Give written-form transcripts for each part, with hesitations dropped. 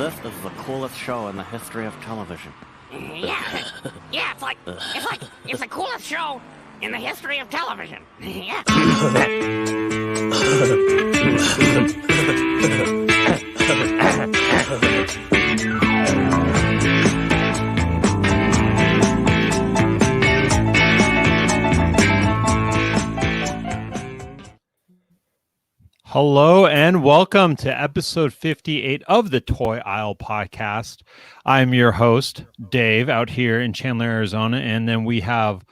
This is the coolest show in the history of television. Yeah, yeah, it's the coolest show in the history of television. Yeah. Hello and welcome to episode 58 of the Toy Aisle podcast. I'm your host, Dave, out here in Chandler, Arizona, and then we have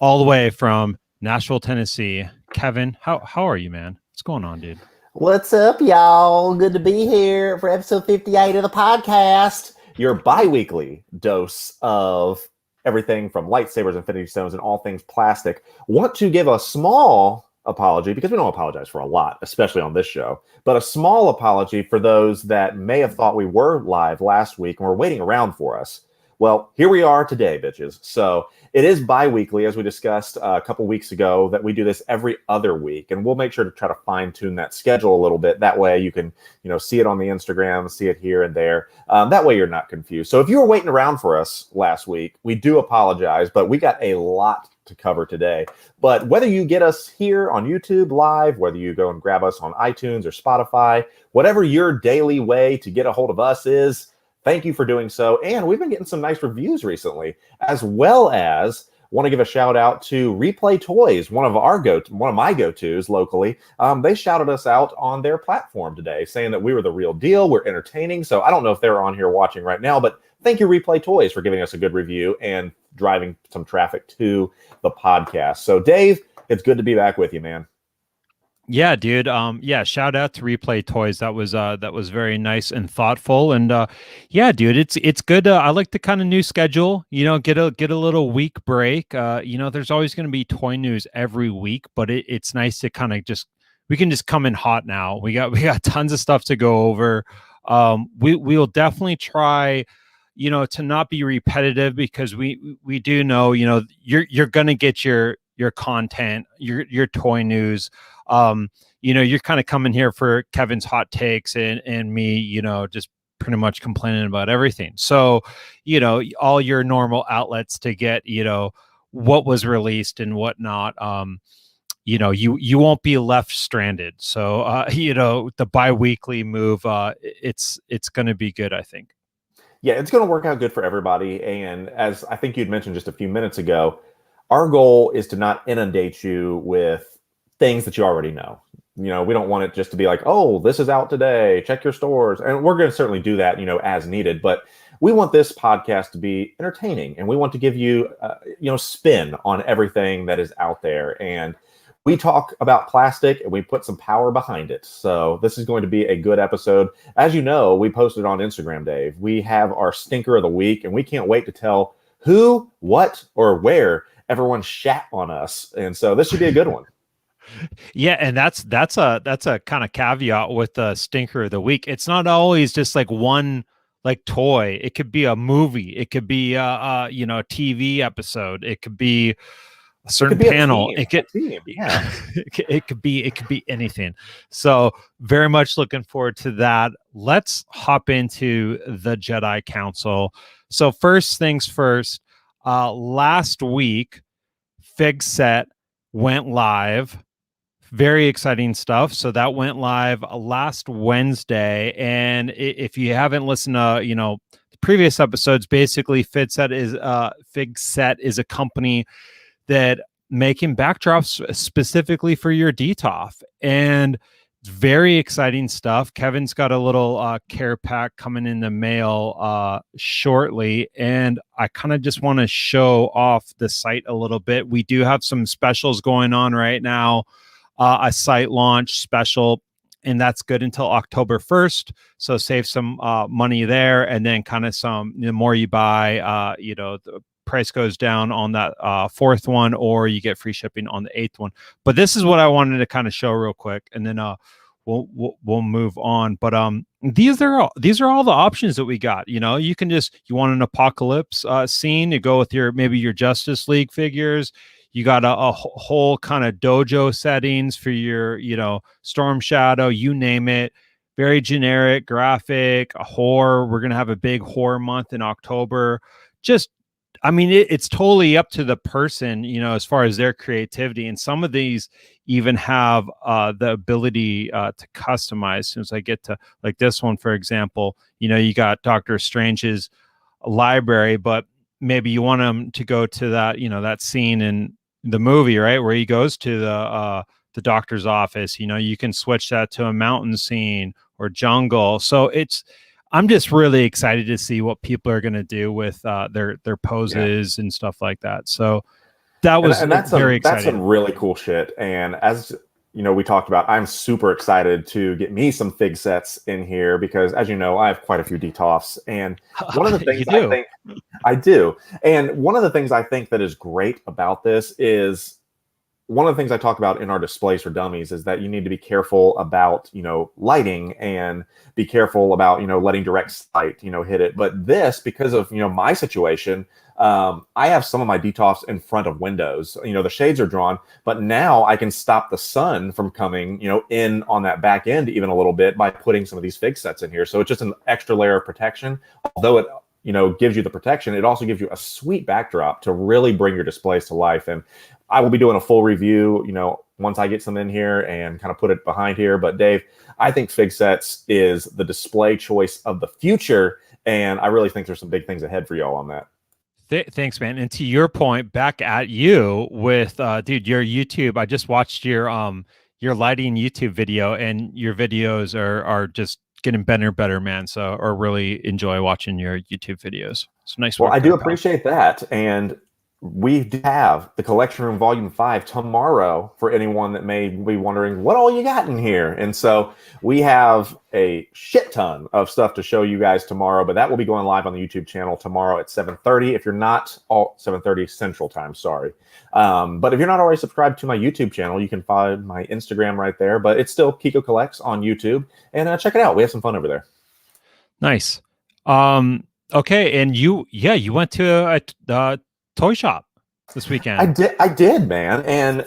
all the way from Nashville, Tennessee, Kevin. How are you, man? What's going on, dude? What's up, y'all? Good to be here for episode 58 of the podcast. Your bi-weekly dose of everything from lightsabers, infinity stones, and all things plastic. Want to give a small apology, because we don't apologize for a lot, especially on this show, but a small apology for those that may have thought we were live last week and were waiting around for us. Well, here we are today, bitches. So it is bi-weekly, as we discussed a couple weeks ago, that we do this every other week, and we'll make sure to try to fine-tune that schedule a little bit. That way you can, see it on the Instagram, see it here and there. That way you're not confused. So if you were waiting around for us last week, we do apologize, but we got a lot to cover today. But whether you get us here on YouTube live, whether you go and grab us on iTunes or Spotify, whatever your daily way to get a hold of us is, thank you for doing so. And we've been getting some nice reviews recently, as well as want to give a shout out to Replay Toys, one of my go-tos locally. They shouted us out on their platform today, saying that we were the real deal. We're entertaining. So I don't know if they're on here watching right now, but thank you, Replay Toys, for giving us a good review and driving some traffic to the podcast. So Dave, it's good to be back with you, man. Yeah, dude. Shout out to Replay Toys. That was very nice and thoughtful. And yeah, dude, it's good. I like the kind of new schedule. Get a little week break. There's always going to be toy news every week, but it's nice to kind of we can just come in hot now. We got tons of stuff to go over. We'll definitely try, to not be repetitive, because we do know, you're going to get your content, your toy news. You're kind of coming here for Kevin's hot takes and me, just pretty much complaining about everything. So, all your normal outlets to get, what was released and whatnot. You won't be left stranded. So, the bi-weekly move, it's going to be good, I think. Yeah, it's going to work out good for everybody. And as I think you'd mentioned just a few minutes ago, our goal is to not inundate you with things that you already know. We don't want it just to be like, oh, this is out today, check your stores. And we're going to certainly do that, as needed. But we want this podcast to be entertaining, and we want to give you, spin on everything that is out there. And we talk about plastic and we put some power behind it. So this is going to be a good episode. As you know, we posted on Instagram, Dave. We have our stinker of the week, and we can't wait to tell who, what, or where everyone shat on us. And so this should be a good one. Yeah, and that's a kind of caveat with the stinker of the week. It's not always just like one toy. It could be a movie. It could be a TV episode. It could be a certain panel. It could be anything. So very much looking forward to that. Let's hop into the Jedi Council. So first things first, last week Fig Set went live. Very exciting stuff. So that went live last Wednesday. And if you haven't listened to, the previous episodes, basically Fig Set is a company that making backdrops specifically for your DTOF. And it's very exciting stuff. Kevin's got a little care pack coming in the mail shortly. And I kind of just want to show off the site a little bit. We do have some specials going on right now. A site launch special, and that's good until October 1st. So save some money there, and then kind of the more you buy, the price goes down on that fourth one, or you get free shipping on the eighth one. But this is what I wanted to kind of show real quick, and then we'll move on. But these are all the options that we got. You want an apocalypse scene to go with maybe your Justice League figures. You got a whole kind of dojo settings for your, Storm Shadow, you name it. very generic, graphic, a horror. We're gonna have a big horror month in October. Just, I mean, it's totally up to the person, as far as their creativity. And some of these even have the ability to customize. As soon as I get to like this one, for example, you got Doctor Strange's library, but maybe you want him to go to that, that scene in the movie, right, where he goes to the doctor's office. You can switch that to a mountain scene or jungle. So I'm just really excited to see what people are going to do with their poses and stuff like that. So that was that's very exciting. That's some really cool shit. And as we talked about, I'm super excited to get me some fig sets in here because, as you know, I have quite a few DTOFs. And one of the things I think I do, and one of the things I think that is great about this is one of the things I talk about in our displays for dummies is that you need to be careful about, lighting and be careful about, letting direct light, hit it. But this, because of, my situation, I have some of my DTOFs in front of windows. The shades are drawn, but now I can stop the sun from coming, in on that back end even a little bit by putting some of these fig sets in here. So it's just an extra layer of protection. Although it, gives you the protection, it also gives you a sweet backdrop to really bring your displays to life. And I will be doing a full review, once I get some in here and kind of put it behind here. But Dave, I think fig sets is the display choice of the future. And I really think there's some big things ahead for y'all on that. Thanks, man. And to your point, back at you with, dude, your YouTube, I just watched your lighting YouTube video, and your videos are just getting better and better, man. So I really enjoy watching your YouTube videos. It's nice work. Well, I do appreciate that. And we do have the Collection Room Volume 5 tomorrow for anyone that may be wondering what all you got in here. And so we have a shit ton of stuff to show you guys tomorrow, but that will be going live on the YouTube channel tomorrow at 7:30. If you're not, 7:30 Central Time, sorry. But if you're not already subscribed to my YouTube channel, you can find my Instagram right there, but it's still Kiko Collects on YouTube. And check it out. We have some fun over there. Nice. Okay. And you went to a toy shop this weekend. I did, man. And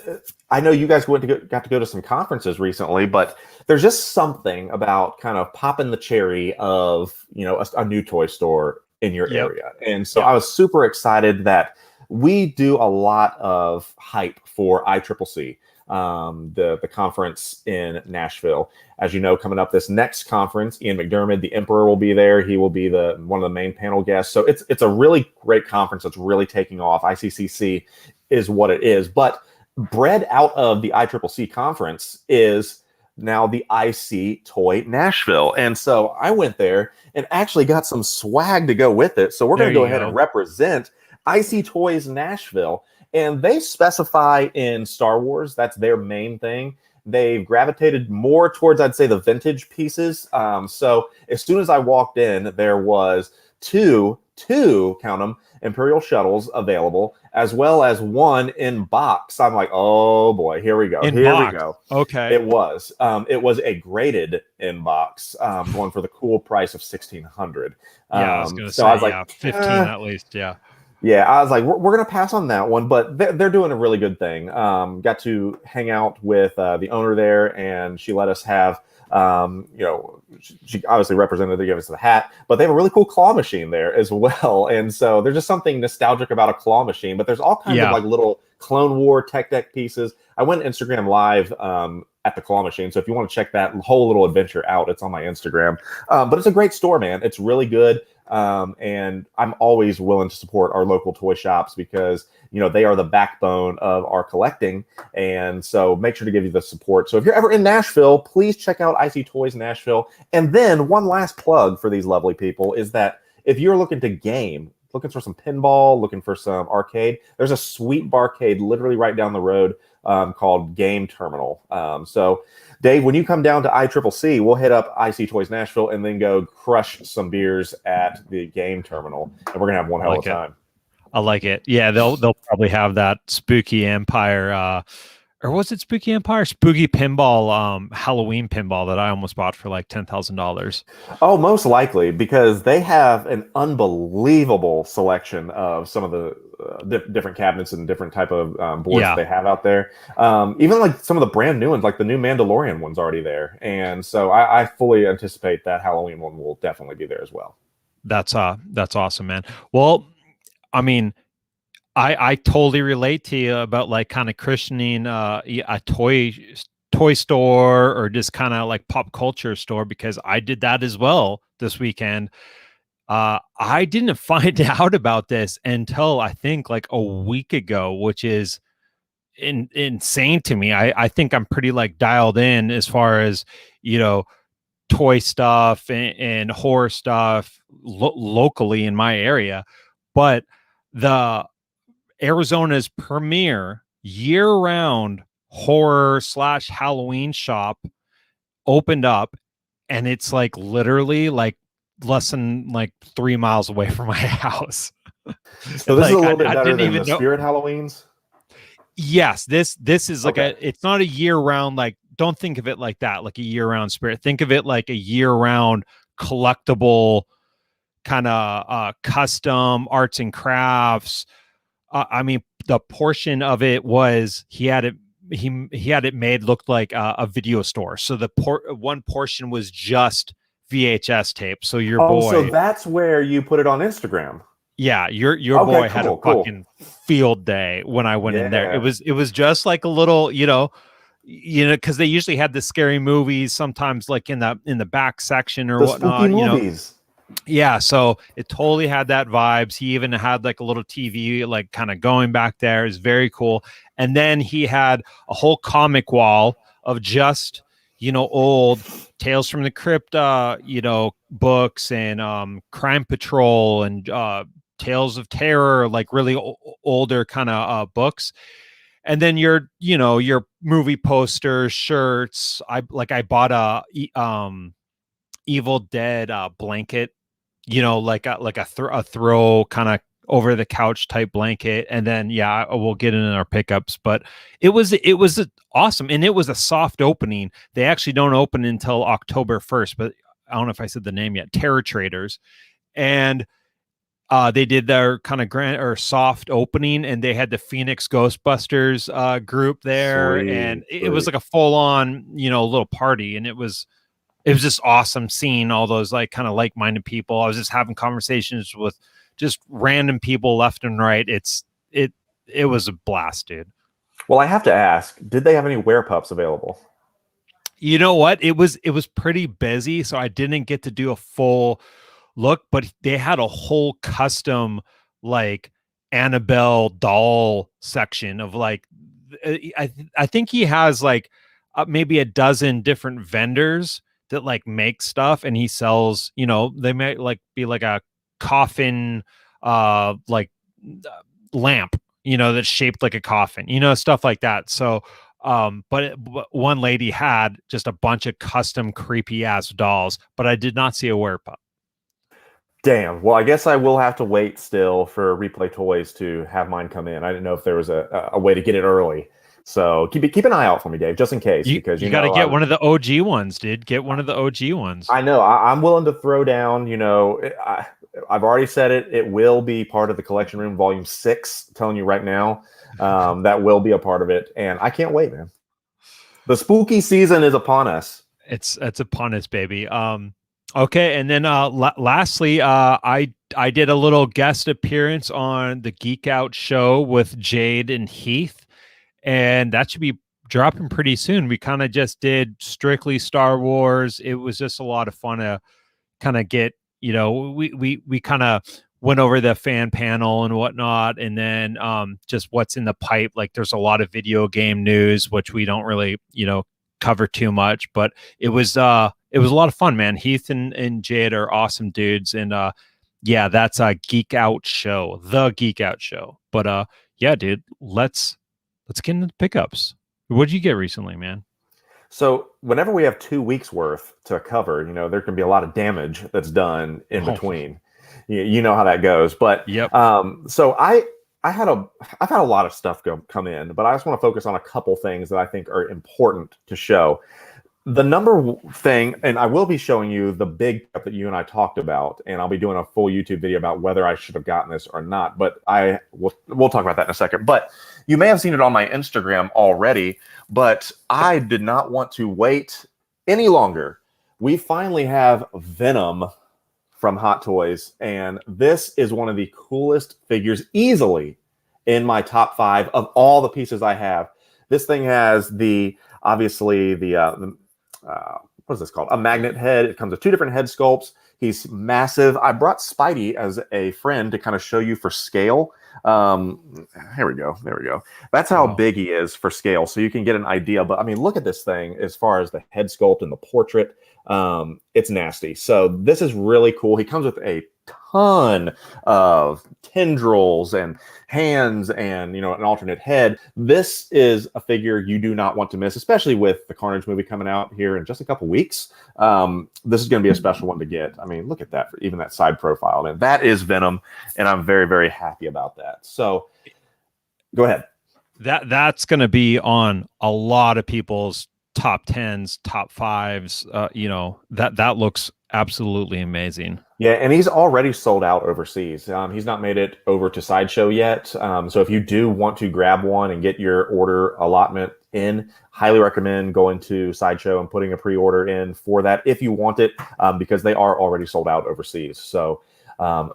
I know you guys got to go to some conferences recently, but there's just something about kind of popping the cherry of, a new toy store in your area. And so I was super excited that we do a lot of hype for ICCC, the conference in Nashville. As you know, coming up this next conference, Ian McDermott, the Emperor, will be there. He will be one of the main panel guests. So it's a really great conference that's really taking off. ICCC is what it is. But bred out of the ICCC conference is now the IC Toy Nashville. And so I went there and actually got some swag to go with it. So we're going to go ahead and represent IC Toys Nashville. And they specify in Star Wars. That's their main thing. They've gravitated more towards, I'd say, the vintage pieces. So as soon as I walked in, there was two, count them, Imperial shuttles available, as well as one in box. I'm like, oh boy, here we go. We go. Okay. It was a graded in box, going for the cool price of $1,600. I was going to say, I was like, 15 at least. Yeah. Yeah, I was like, we're going to pass on that one, but they're doing a really good thing. Got to hang out with the owner there, and she let us have, she obviously represented, they gave us the hat, but they have a really cool claw machine there as well. And so there's just something nostalgic about a claw machine, but there's all kinds of like little Clone War tech deck pieces. I went Instagram live at the claw machine. So if you want to check that whole little adventure out, it's on my Instagram. But it's a great store, man. It's really good. And I'm always willing to support our local toy shops because, they are the backbone of our collecting. And so make sure to give you the support. So if you're ever in Nashville, please check out IC Toys Nashville. And then one last plug for these lovely people is that if you're looking for some pinball, looking for some arcade, there's a sweet barcade literally right down the road called Game Terminal. So Dave, when you come down to ICCC, we'll hit up IC Toys Nashville and then go crush some beers at the Game Terminal, and we're gonna have one hell of a time. I like it. Yeah, they'll probably have that Spooky Empire or was it Spooky Empire? Spooky Pinball, Halloween pinball that I almost bought for like $10,000. Oh, most likely, because they have an unbelievable selection of some of the different cabinets and different type of boards Yeah. that they have out there. Even like some of the brand new ones, like the new Mandalorian one's already there. And so I fully anticipate that Halloween one will definitely be there as well. That's awesome, man. Well, I mean, I totally relate to you about like kind of christening a toy store or just kind of like pop culture store, because I did that as well this weekend. I didn't find out about this until I think like a week ago, which is insane to me. I think I'm pretty like dialed in as far as, you know, toy stuff and horror stuff locally in my area. But the Arizona's premier year-round horror / Halloween shop opened up, and it's like literally like less than like 3 miles away from my house. So this Like, is a little bit I better didn't than even the know. Spirit Halloweens. Yes, this is like Okay. it's not a year-round, like, don't think of it like that, like a year-round Spirit. Think of it like a year-round collectible kind of custom arts and crafts. I mean, the portion of it was he had it made looked like a video store. So the one portion was just VHS tape. So your boy, So that's where you put it on Instagram. yeah, your Okay, boy had a cool. fucking field day when I went in there. Yeah. It was just like a little, because they usually had the scary movies sometimes like in the back section or The whatnot. spooky movies. Yeah, so it totally had that vibes. He even had like a little TV like kind of going back there. It's very cool. And then he had a whole comic wall of just, old Tales from the Crypt books and Crime Patrol and Tales of Terror, like really older kind of books. And then your movie posters, shirts. I bought a Evil Dead blanket, like a throw kind of over the couch type blanket. And then we'll get in our pickups. But it was awesome, and it was a soft opening. They actually don't open until October 1st, but I don't know if I said the name yet. Terror Traders, and they did their kind of grand or soft opening, and they had the Phoenix Ghostbusters group there. Sweet, and it was like a full on little party, and it was just awesome seeing all those like kind of like-minded people. I was just having conversations with just random people left and right. It was a blast, dude. Well, I have to ask, did they have any werepups available? You know what? It was pretty busy, so I didn't get to do a full look, but they had a whole custom like Annabelle doll section of like, I think he has like maybe a dozen different vendors that like make stuff, and he sells, they might like be like a coffin like lamp, that's shaped like a coffin, stuff like that. So but one lady had just a bunch of custom creepy ass dolls, but I did not see a werepup. Damn. Well, I guess I will have to wait still for Replay Toys to have mine come in. I didn't know if there was a way to get it early. So keep an eye out for me, Dave, just in case. Because you got to get one of the OG ones, dude. Get one of the OG ones. I know. I'm willing to throw down. I've already said it. It will be part of the Collection Room Volume 6. I'm telling you right now, that will be a part of it, and I can't wait, man. The spooky season is upon us. It's upon us, baby. Okay, and then lastly, I did a little guest appearance on the Geek Out show with Jade and Heath, and that should be dropping pretty soon. We kind of just did strictly Star Wars. It was just a lot of fun to kind of get, we kind of went over the fan panel and whatnot, and then just what's in the pipe. Like there's a lot of video game news, which we don't really, cover too much, but it was a lot of fun, man. Heath and Jade are awesome dudes, and that's a Geek Out show, the Geek Out show. But dude, let's get into the pickups. What'd you get recently, man? So whenever we have 2 weeks worth to cover, there can be a lot of damage that's done in between. You know how that goes. But yep. So I've had a lot of stuff come in, but I just want to focus on a couple things that I think are important to show. The thing, and I will be showing you the big stuff that you and I talked about, and I'll be doing a full YouTube video about whether I should have gotten this or not. But we'll talk about that in a second. But you may have seen it on my Instagram already, but I did not want to wait any longer. We finally have Venom from Hot Toys, and this is one of the coolest figures easily in my top 5 of all the pieces I have. This thing has obviously the what is this called? A magnet head. It comes with 2 different head sculpts. He's massive. I brought Spidey as a friend to kind of show you for scale. Here we go. There we go. That's how big he is for scale, so you can get an idea. But I mean, look at this thing as far as the head sculpt and the portrait. It's nasty. So this is really cool. He comes with a ton of tendrils and hands and, an alternate head. This is a figure you do not want to miss, especially with the Carnage movie coming out here in just a couple weeks. This is going to be a special one to get. I mean, look at that, for even that side profile. And that is Venom, and I'm very, very happy about that. So go ahead. That's going to be on a lot of people's top 10s, top 5s. That looks absolutely amazing. Yeah, and he's already sold out overseas. He's not made it over to Sideshow yet. So if you do want to grab one and get your order allotment in, highly recommend going to Sideshow and putting a pre-order in for that if you want it, because they are already sold out overseas. So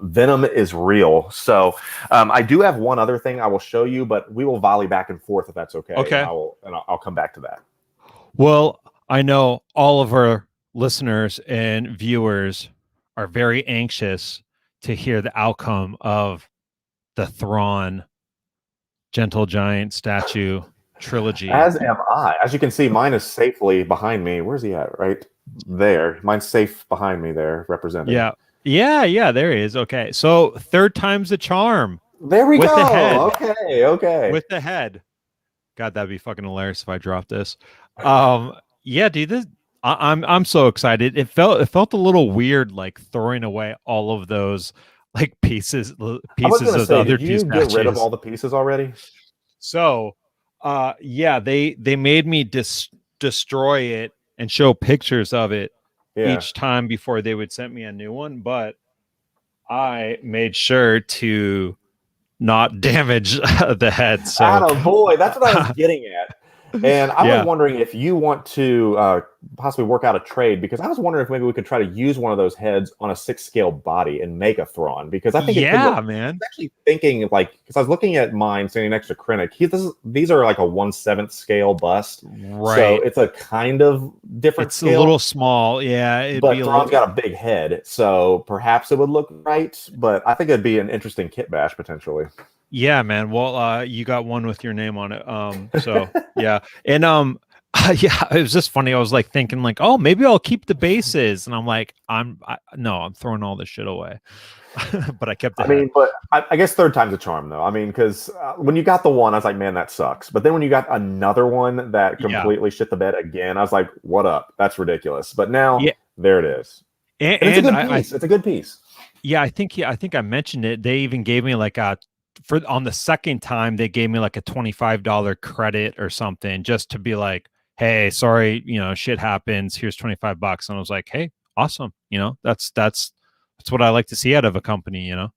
Venom is real. So I do have one other thing I will show you, but we will volley back and forth if that's okay. Okay. And I'll come back to that. Well, I know all of our listeners and viewers are very anxious to hear the outcome of the Thrawn Gentle Giant statue trilogy. As am I. As you can see, mine is safely behind me. Where's he at? Right there. Mine's safe behind me there, represented. Yeah, there he is. Okay. So 3rd time's the charm. There we with go. The head. Okay. With the head. God, that'd be fucking hilarious if I dropped this. Yeah, dude, I'm so excited. It felt a little weird, like throwing away all of those like pieces of the other two statues. Did you get rid of all the pieces already? So, yeah, they made me destroy it and show pictures of it each time before they would send me a new one. But I made sure to not damage the head. So, boy, that's what I was getting at. And I was wondering if you want to possibly work out a trade, because I was wondering if maybe we could try to use one of those heads on a 6-scale body and make a Thrawn, because I think man. I was actually thinking because I was looking at mine standing next to Krennic. These are like a 1/7 scale bust, right? So it's a kind of different. It's scale, a little small, yeah. But Thrawn's got a big head, so perhaps it would look right. But I think it'd be an interesting kit bash potentially. Yeah, man. Well, you got one with your name on it. So yeah. And yeah, it was just funny. I was like thinking like, oh, maybe I'll keep the bases. And I'm like, I'm throwing all this shit away. But I kept it. But I guess 3rd time's a charm though. Because when you got the one, I was like, man, that sucks. But then when you got another one that completely shit the bed again, I was like, what up? That's ridiculous. But now there it is. And it's a good piece. It's a good piece. Yeah, I think I mentioned it. They even gave me like on the 2nd time, they gave me like a $25 credit or something, just to be like, hey, sorry, shit happens. Here's $25. And I was like, hey, awesome. That's what I like to see out of a company, Yeah.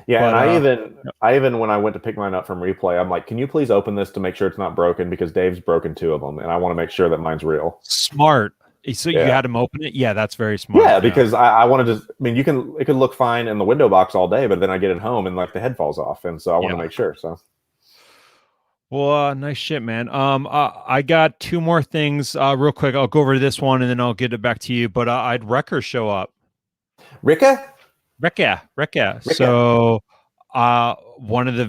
But, and I even when I went to pick mine up from Replay, I'm like, can you please open this to make sure it's not broken? Because Dave's broken 2 of them, and I want to make sure that mine's real. Smart. So you had him open it? Yeah, that's very smart. Yeah, because I wanted to. It could look fine in the window box all day, but then I get it home and like the head falls off, and so I want to make sure. So, well, nice shit, man. I got 2 more things real quick. I'll go over this one and then I'll get it back to you. But I'd Wrecker show up. Ricka. So, one of the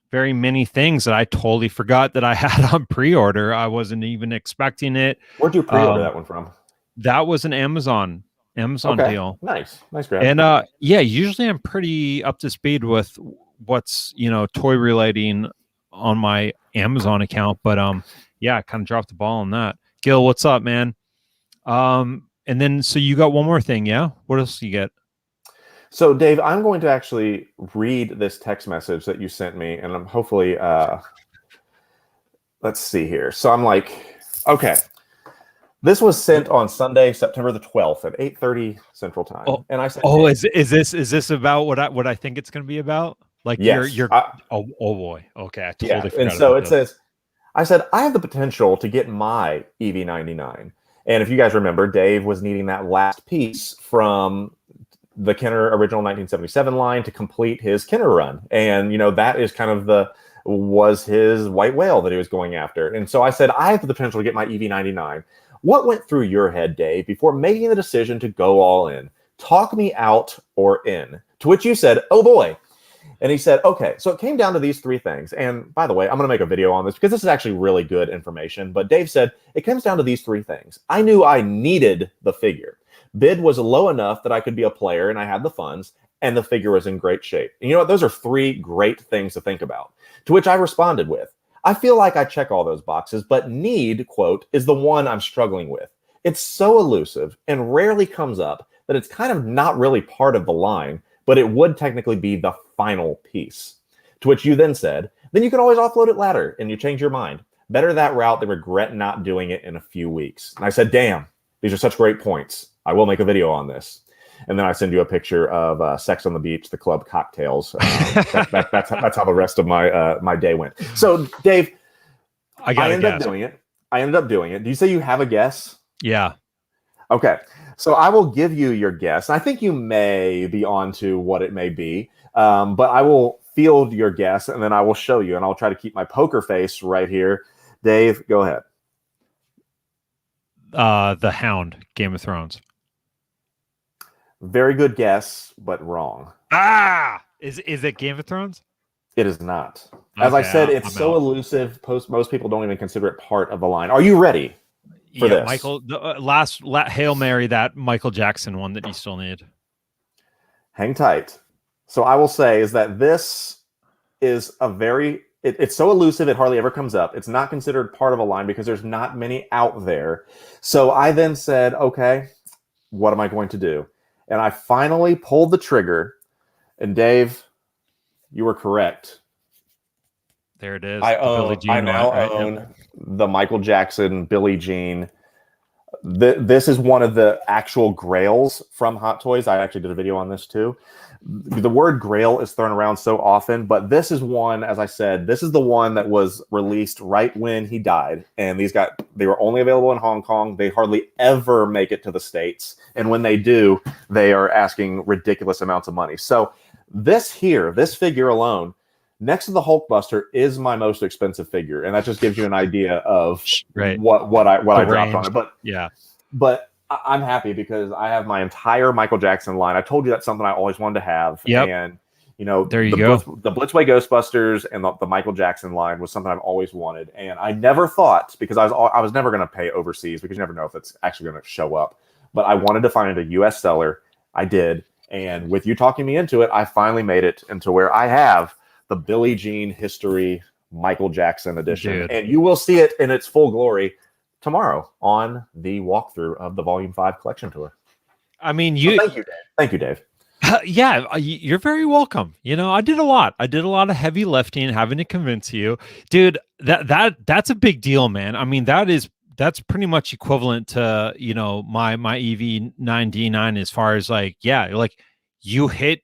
very many things that I totally forgot that I had on pre-order. I wasn't even expecting it. Where'd you pre-order that one from? That was an Amazon deal. Nice grab. And usually I'm pretty up to speed with what's toy relating on my Amazon account, but I kind of dropped the ball on that. Gil, what's up, man? And then so you got one more thing, yeah? What else do you get? So, Dave, I'm going to actually read this text message that you sent me, and I'm hopefully, let's see here. So I'm like, okay, this was sent on Sunday, September the 12th at 8:30 Central Time, and I said, is this about what I think it's going to be about? Like, yes, oh boy, okay, I totally yeah. forgot. And so about it this. says, I said, I have the potential to get my EV99, and if you guys remember, Dave was needing that last piece from the Kenner original 1977 line to complete his Kenner run. And, that is kind of was his white whale that he was going after. And so I said, I have the potential to get my EV99. What went through your head, Dave, before making the decision to go all in? Talk me out or in. To which you said, oh boy. And he said, okay, so it came down to these three things. And by the way, I'm going to make a video on this because this is actually really good information. But Dave said, it comes down to these three things. I knew I needed the figure. Bid was low enough that I could be a player and I had the funds, and the figure was in great shape. And you know what? Those are three great things to think about. To which I responded with, I feel like I check all those boxes, but need, quote, is the one I'm struggling with. It's so elusive and rarely comes up that it's kind of not really part of the line, but it would technically be the final piece. To which you then said, then you can always offload it later and you change your mind. Better that route than regret not doing it in a few weeks. And I said, damn, these are such great points. I will make a video on this. And then I send you a picture of Sex on the Beach, the club cocktails. That's how the rest of my day went. So, Dave, I ended up doing it. Do you say you have a guess? Yeah. Okay. So I will give you your guess. I think you may be onto what it may be, but I will field your guess, and then I will show you, and I'll try to keep my poker face right here. Dave, go ahead. The Hound, Game of Thrones. Very good guess, but wrong. Is it Game of Thrones? It is not. As I said, it's so elusive. Most people don't even consider it part of the line. Are you ready for this? Michael, the last Hail Mary, that Michael Jackson one that you still need. Hang tight. So I will say is that this is it's so elusive, it hardly ever comes up. It's not considered part of a line because there's not many out there. So I then said, okay, what am I going to do? And I finally pulled the trigger. And Dave, you were correct. There it is. I now own the Michael Jackson Billie Jean. This is one of the actual grails from Hot Toys. I actually did a video on this too. The word grail is thrown around so often, but this is one, as I said, this is the one that was released right when he died. And they were only available in Hong Kong. They hardly ever make it to the States. And when they do, they are asking ridiculous amounts of money. So this figure alone, next to the Hulkbuster, is my most expensive figure, and that just gives you an idea of what I dropped on it. But I'm happy because I have my entire Michael Jackson line. I told you that's something I always wanted to have. Yep. And there you go. The Blitzway Ghostbusters and the Michael Jackson line was something I've always wanted, and I never thought, because I was never going to pay overseas because you never know if it's actually going to show up. But I wanted to find a U.S. seller. I did, and with you talking me into it, I finally made it into where I have the Billie Jean History Michael Jackson edition. Dude. And you will see it in its full glory tomorrow on the walkthrough of the Volume 5 collection tour. I mean, thank you, Dave. Yeah, you're very welcome. I did a lot. I did a lot of heavy lifting, having to convince you, dude. That's a big deal, man. I mean, that's pretty much equivalent to my EV9D9 as far as like you hit.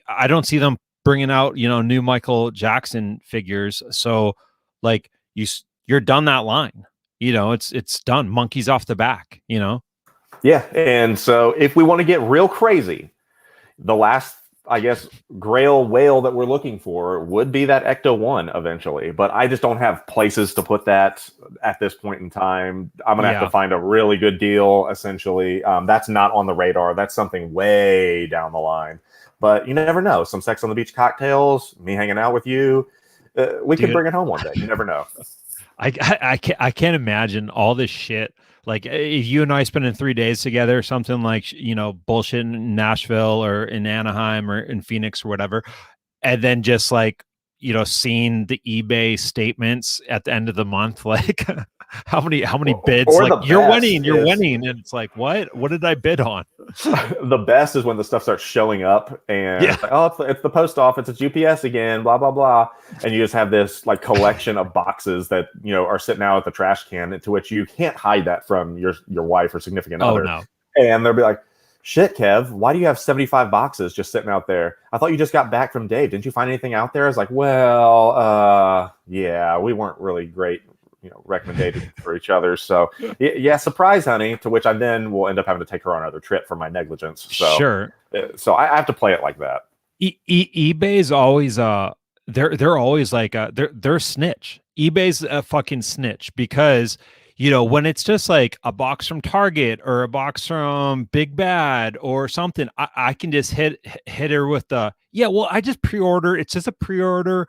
I don't see them bringing out new Michael Jackson figures, so like you're done that line. It's done. Monkeys off the back. Yeah, and so if we want to get real crazy, the last, I guess, grail whale that we're looking for would be that Ecto 1 eventually. But I just don't have places to put that at this point in time. I'm going to have to find a really good deal, essentially. That's not on the radar. That's something way down the line. But you never know. Some Sex on the Beach cocktails, me hanging out with you. We could bring it home one day. You never know. I can't imagine all this shit. Like if you and I spending 3 days together, something like, bullshit in Nashville or in Anaheim or in Phoenix or whatever. And then just like, seeing the eBay statements at the end of the month, like how many bids? or Like the you're best winning, and it's like what did I bid on? The best is when the stuff starts showing up and Yeah. it's like, oh, it's the post office, it's UPS again, blah blah blah, and you just have this like collection of boxes that are sitting out at the trash can, to which you can't hide that from your wife or significant other. No. And they'll be like, shit, Kev, why do you have 75 boxes just sitting out there? I thought you just got back from Dave. Didn't you find anything out there? I was like, well, yeah, we weren't really great, recommended for each other. So yeah, surprise, honey, to which I then will end up having to take her on another trip for my negligence. So, sure. So I have to play it like that. eBay's always, they're always like, they're a snitch. eBay's a fucking snitch because, when it's just like a box from Target or a box from Big Bad or something, I can just hit her with the, well, I just pre-order. It's just a pre-order.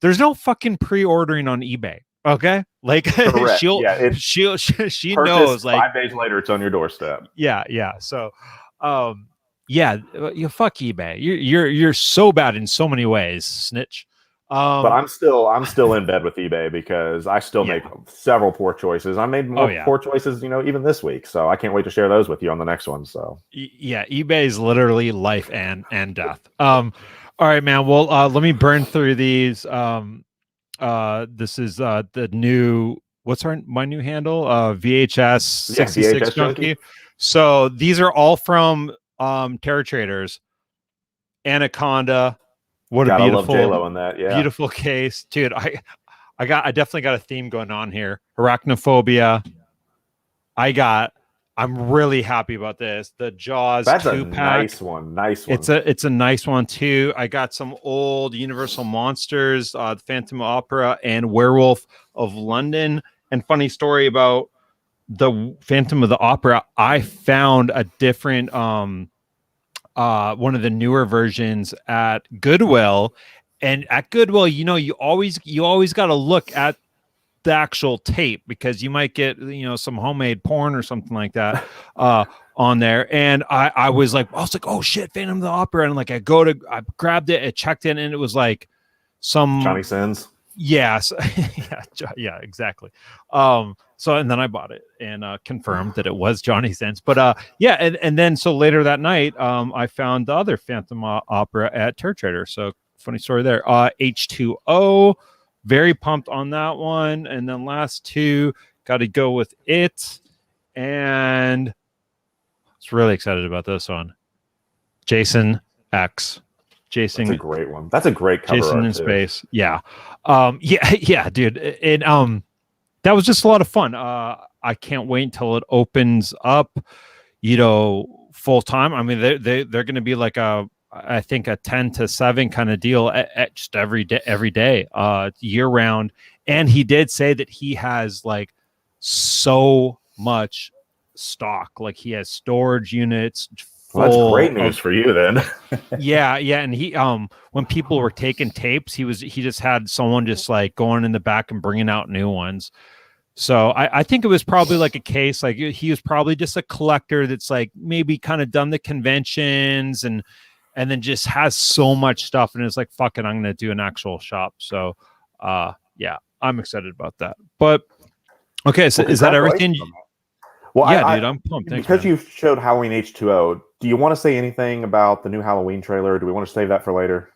There's no fucking pre-ordering on eBay. Okay. Like she knows like 5 days later, it's on your doorstep. Yeah. So, you fuck eBay. You're so bad in so many ways, snitch. But I'm still in bed with eBay because I still make several poor choices. I made more poor choices, even this week. So I can't wait to share those with you on the next one. So eBay is literally life and death. All right, man. Well, let me burn through these. This is the new. What's my new handle? VHS 66 VHS Junkie. So these are all from Terror Traders. Anaconda. What a beautiful J-Lo in that, beautiful case, dude. I definitely got a theme going on here. Arachnophobia. I'm really happy about this. The Jaws 2-pack. That's a nice one. It's a nice one too. I got some old Universal Monsters, the Phantom Opera, and Werewolf of London. And funny story about the Phantom of the Opera, I found a different one of the newer versions at Goodwill, and at Goodwill, you always got to look at the actual tape because you might get some homemade porn or something like that on there. And I was like, oh shit, Phantom of the Opera, and like I grabbed it, I checked it, and it was like some Johnny Sins. Yes, yeah, exactly. So and then I bought it and confirmed that it was Johnny Sins. But and then so later that night, I found the other Phantom Opera at Terror Trader. So funny story there. H2O, very pumped on that one. And then last two, got to go with it. And I was really excited about this one. Jason X. Jason, that's a great one. That's a great cover. Jason in space. Yeah. Dude. And that was just a lot of fun. I can't wait until it opens up, full time. I mean, they're going to be like I think a 10 to 7 kind of deal at just every day, year round. And he did say that he has like so much stock, like he has storage units. Well, that's great news for you then. yeah. And he, when people were taking tapes, he just had someone just like going in the back and bringing out new ones. So I think it was probably like a case, like he was probably just a collector that's like maybe kind of done the conventions and then just has so much stuff and it's like, fuck it, I'm going to do an actual shop. So, I'm excited about that. But okay, so is that everything? Well, yeah, dude, I'm pumped. Thanks, because man. you showed Halloween H2O. Do you want to say anything about the new Halloween trailer? Or do we want to save that for later?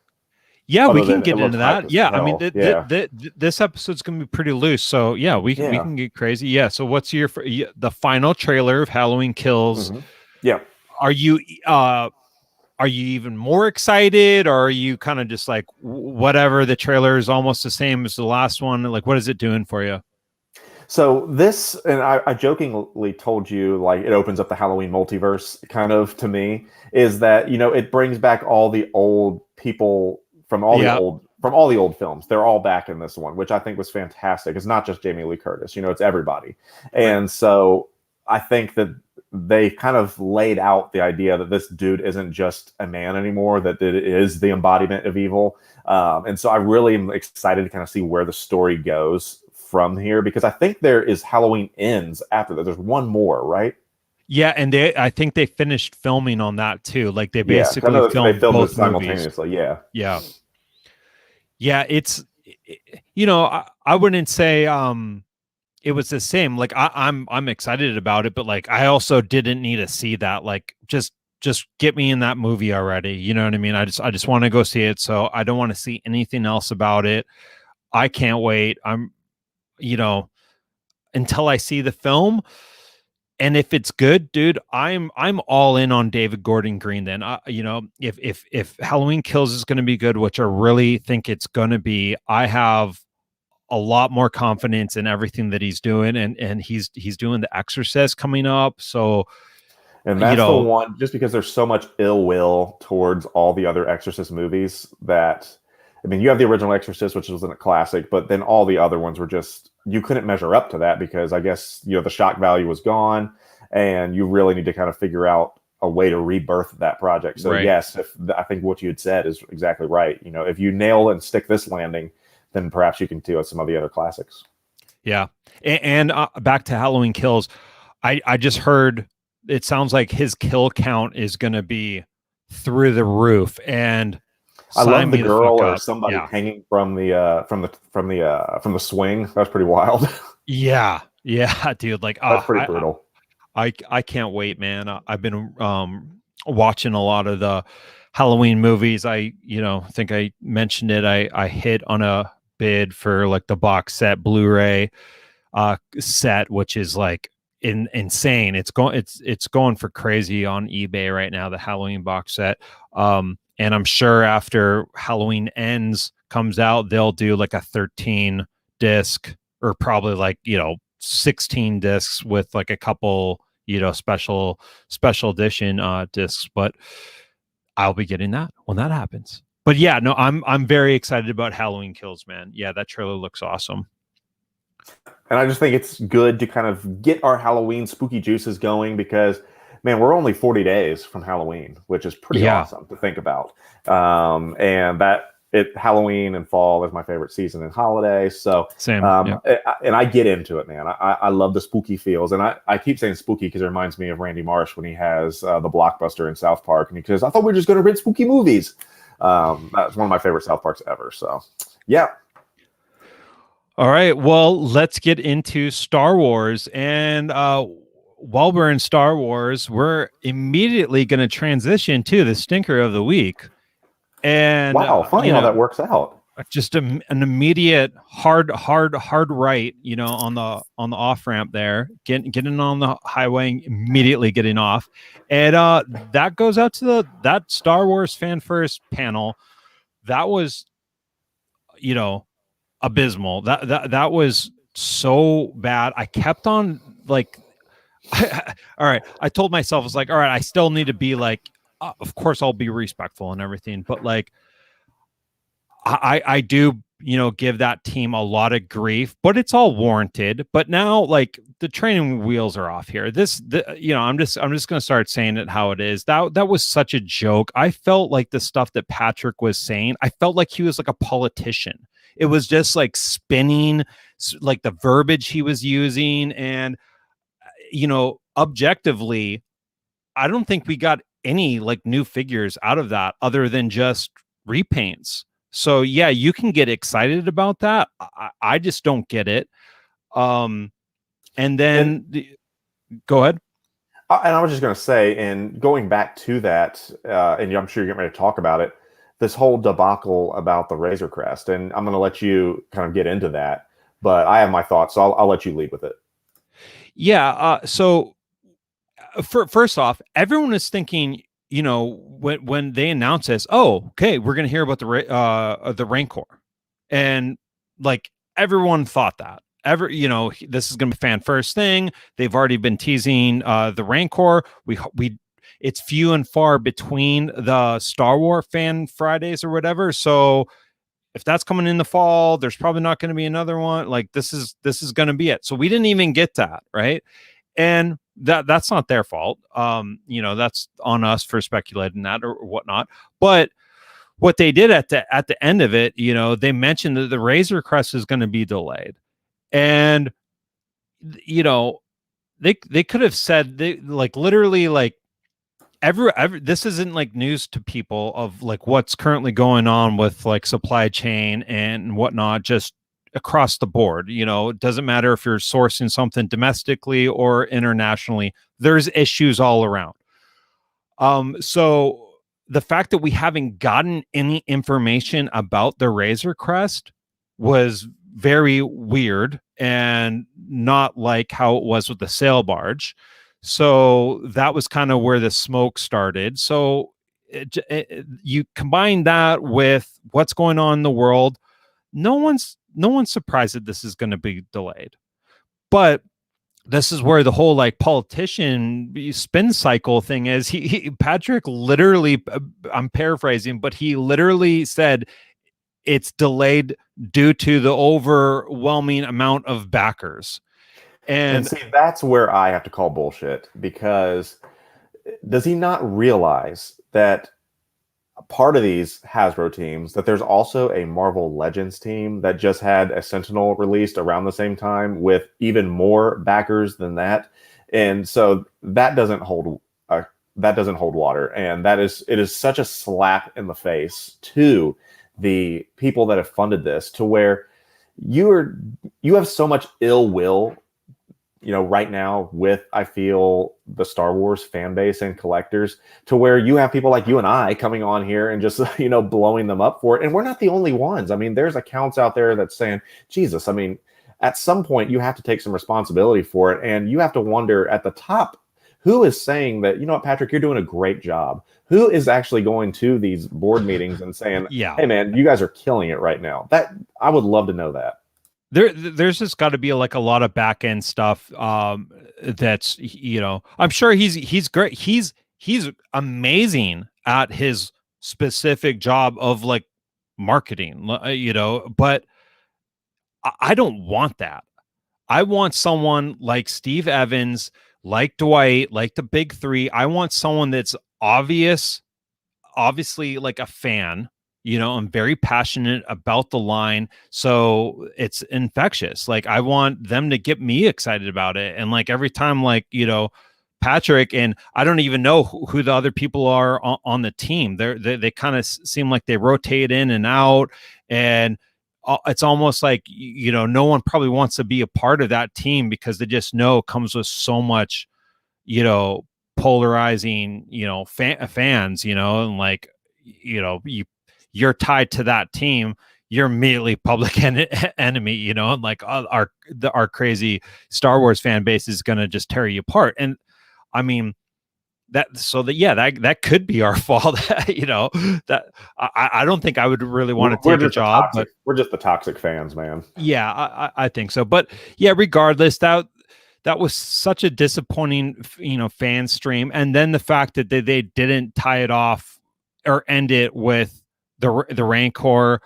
Yeah, we can get into that. Yeah, I mean, this episode's going to be pretty loose. So yeah, we can get crazy. Yeah. So what's the final trailer of Halloween Kills? Mm-hmm. Yeah. Are you even more excited, or are you kind of just like whatever? The trailer is almost the same as the last one. Like, what is it doing for you? So this, and I jokingly told you, like, it opens up the Halloween multiverse kind of to me, is that, it brings back all the old people from all the old films. They're all back in this one, which I think was fantastic. It's not just Jamie Lee Curtis, it's everybody. And so I think that they kind of laid out the idea that this dude isn't just a man anymore, that it is the embodiment of evil. And so I really am excited to kind of see where the story goes from here, because I think there is Halloween Ends after that. There's one more, right? Yeah, and I think they finished filming on that too. Like they basically filmed both simultaneously. Movies. Yeah. It's I wouldn't say it was the same. Like I'm excited about it, but like I also didn't need to see that. Like just get me in that movie already. You know what I mean? I just want to go see it. So I don't want to see anything else about it. I can't wait. I'm, you know, until I see the film. And if it's good, dude, I'm all in on David Gordon Green. Then, you know, if Halloween Kills is going to be good, which I really think it's going to be, I have a lot more confidence in everything that he's doing, and he's doing The Exorcist coming up. So, And that's the one, just because there's so much ill will towards all the other Exorcist movies that, I mean, you have the original Exorcist, which wasn't a classic, but then all the other ones were just, you couldn't measure up to that because I guess, you know, the shock value was gone and you really need to kind of figure out a way to rebirth that project. So yes, I think what you had said is exactly right. You know, if you nail and stick this landing, then perhaps you can do some of the other classics. Yeah. And back to Halloween Kills, I just heard it sounds like his kill count is going to be through the roof. And I love the girl or somebody hanging from the swing. That's pretty wild. Yeah, dude. Like that's pretty brutal. I can't wait, man. I've been watching a lot of the Halloween movies. I think I mentioned it. I hit on a bid for like the box set Blu-ray set, which is like insane. It's going for crazy on eBay right now, the Halloween box set. And I'm sure after Halloween Ends comes out, they'll do like a 13 disc or probably like, 16 discs with like a couple, special edition discs. But I'll be getting that when that happens. But yeah, no, I'm very excited about Halloween Kills, man. Yeah, that trailer looks awesome. And I just think it's good to kind of get our Halloween spooky juices going because, man, we're only 40 days from Halloween, which is pretty awesome to think about. And Halloween and fall is my favorite season and holiday. So same. And I get into it, man. I love the spooky feels. And I keep saying spooky because it reminds me of Randy Marsh when he has the Blockbuster in South Park. And he says, I thought we were just going to rent spooky movies. That's one of my favorite South Parks ever. So, yeah. All right. Well, let's get into Star Wars. And while we're in Star Wars, we're immediately going to transition to the stinker of the week. And wow, funny how that works out. Just an immediate hard right, on the off ramp there, getting on the highway, immediately getting off, and that goes out to that Star Wars fan first panel. That was, abysmal. That was so bad. I kept on like, all right. I told myself, I was like, all right, I still need to be like, of course I'll be respectful and everything, but like, I do, give that team a lot of grief, but it's all warranted. But now, like, the training wheels are off here. I'm just going to start saying it how it is. That was such a joke. I felt like the stuff that Patrick was saying, I felt like he was like a politician. It was just like spinning, like the verbiage he was using. And, objectively, I don't think we got any like new figures out of that other than just repaints. So yeah, you can get excited about that. I just don't get it. And then go ahead. And I was just going to say, and going back to that, and I'm sure you're getting ready to talk about it, this whole debacle about the Razor Crest, and I'm going to let you kind of get into that, but I have my thoughts, so I'll let you lead with it. Yeah. So first off, everyone is thinking, when they announce this, oh, okay, we're going to hear about the Rancor, and like everyone thought that. This is going to be fan first thing. They've already been teasing the Rancor. It's few and far between the Star Wars fan Fridays or whatever. So if that's coming in the fall, there's probably not going to be another one. Like this is going to be it. So we didn't even get that, right? And that's not their fault. That's on us for speculating that or whatnot. But what they did at the end of it, they mentioned that the Razor Crest is going to be delayed. And, they could have said literally this isn't like news to people of like what's currently going on with like supply chain and whatnot. Just across the board. It doesn't matter if you're sourcing something domestically or internationally. There's issues all around. So the fact that we haven't gotten any information about the Razor Crest was very weird and not like how it was with the sail barge. So that was kind of where the smoke started. So you combine that with what's going on in the world. No one's surprised that this is going to be delayed. But this is where the whole like politician spin cycle thing is. Patrick literally, I'm paraphrasing, but he literally said it's delayed due to the overwhelming amount of backers. And see, that's where I have to call bullshit, because does he not realize that part of these Hasbro teams, that there's also a Marvel Legends team that just had a Sentinel released around the same time with even more backers than that, and so that doesn't hold water, and it is such a slap in the face to the people that have funded this, to where you have so much ill will, right now with, I feel, the Star Wars fan base and collectors, to where you have people like you and I coming on here and just, blowing them up for it. And we're not the only ones. I mean, there's accounts out there that's saying, Jesus, I mean, at some point you have to take some responsibility for it. And you have to wonder at the top, who is saying that, Patrick, you're doing a great job? Who is actually going to these board meetings and saying, hey man, you guys are killing it right now? That I would love to know that. There's just got to be like a lot of back end stuff. That's I'm sure he's great. He's amazing at his specific job of like marketing. But I don't want that. I want someone like Steve Evans, like Dwight, like the big three. I want someone that's obviously like a fan. I'm very passionate about the line, so it's infectious. Like, I want them to get me excited about it. And like every time, like, Patrick, and I don't even know who the other people are on the team. They kind of seem like they rotate in and out, and it's almost like, no one probably wants to be a part of that team, because they just know it comes with so much, polarizing, fans, and like, you're tied to that team, you're immediately public enemy, and like our crazy Star Wars fan base is going to just tear you apart. And I mean, that could be our fault. That I don't think I would really want to take a job, but we're just the toxic fans, man. Yeah, I think so. But yeah, regardless, that was such a disappointing, fan stream. And then the fact that they didn't tie it off or end it with the Rancor,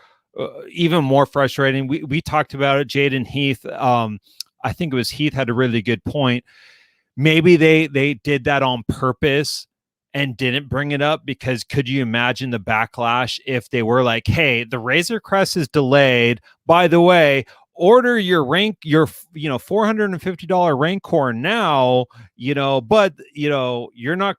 even more frustrating. We talked about it, Jade and Heath. I think it was Heath had a really good point. Maybe they did that on purpose and didn't bring it up, because could you imagine the backlash if they were like, hey, the Razor Crest is delayed, by the way, order your $450 Rancor now, but you're not,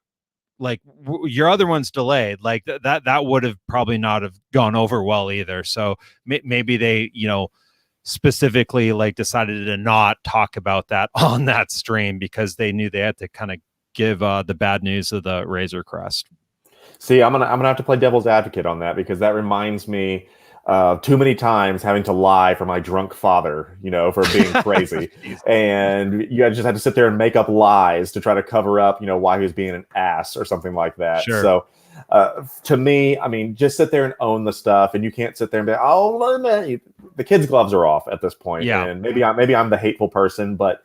like, your other one's delayed. Like that would have probably not have gone over well either. So maybe they, specifically like decided to not talk about that on that stream, because they knew they had to kind of give the bad news of the Razor Crest. See, I'm gonna have to play devil's advocate on that, because that reminds me too many times having to lie for my drunk father, for being crazy. And you just had to sit there and make up lies to try to cover up, why he was being an ass or something like that. Sure. So to me, I mean, just sit there and own the stuff, and you can't sit there and be, oh, man, the kids' gloves are off at this point. Yeah. And maybe I'm the hateful person, but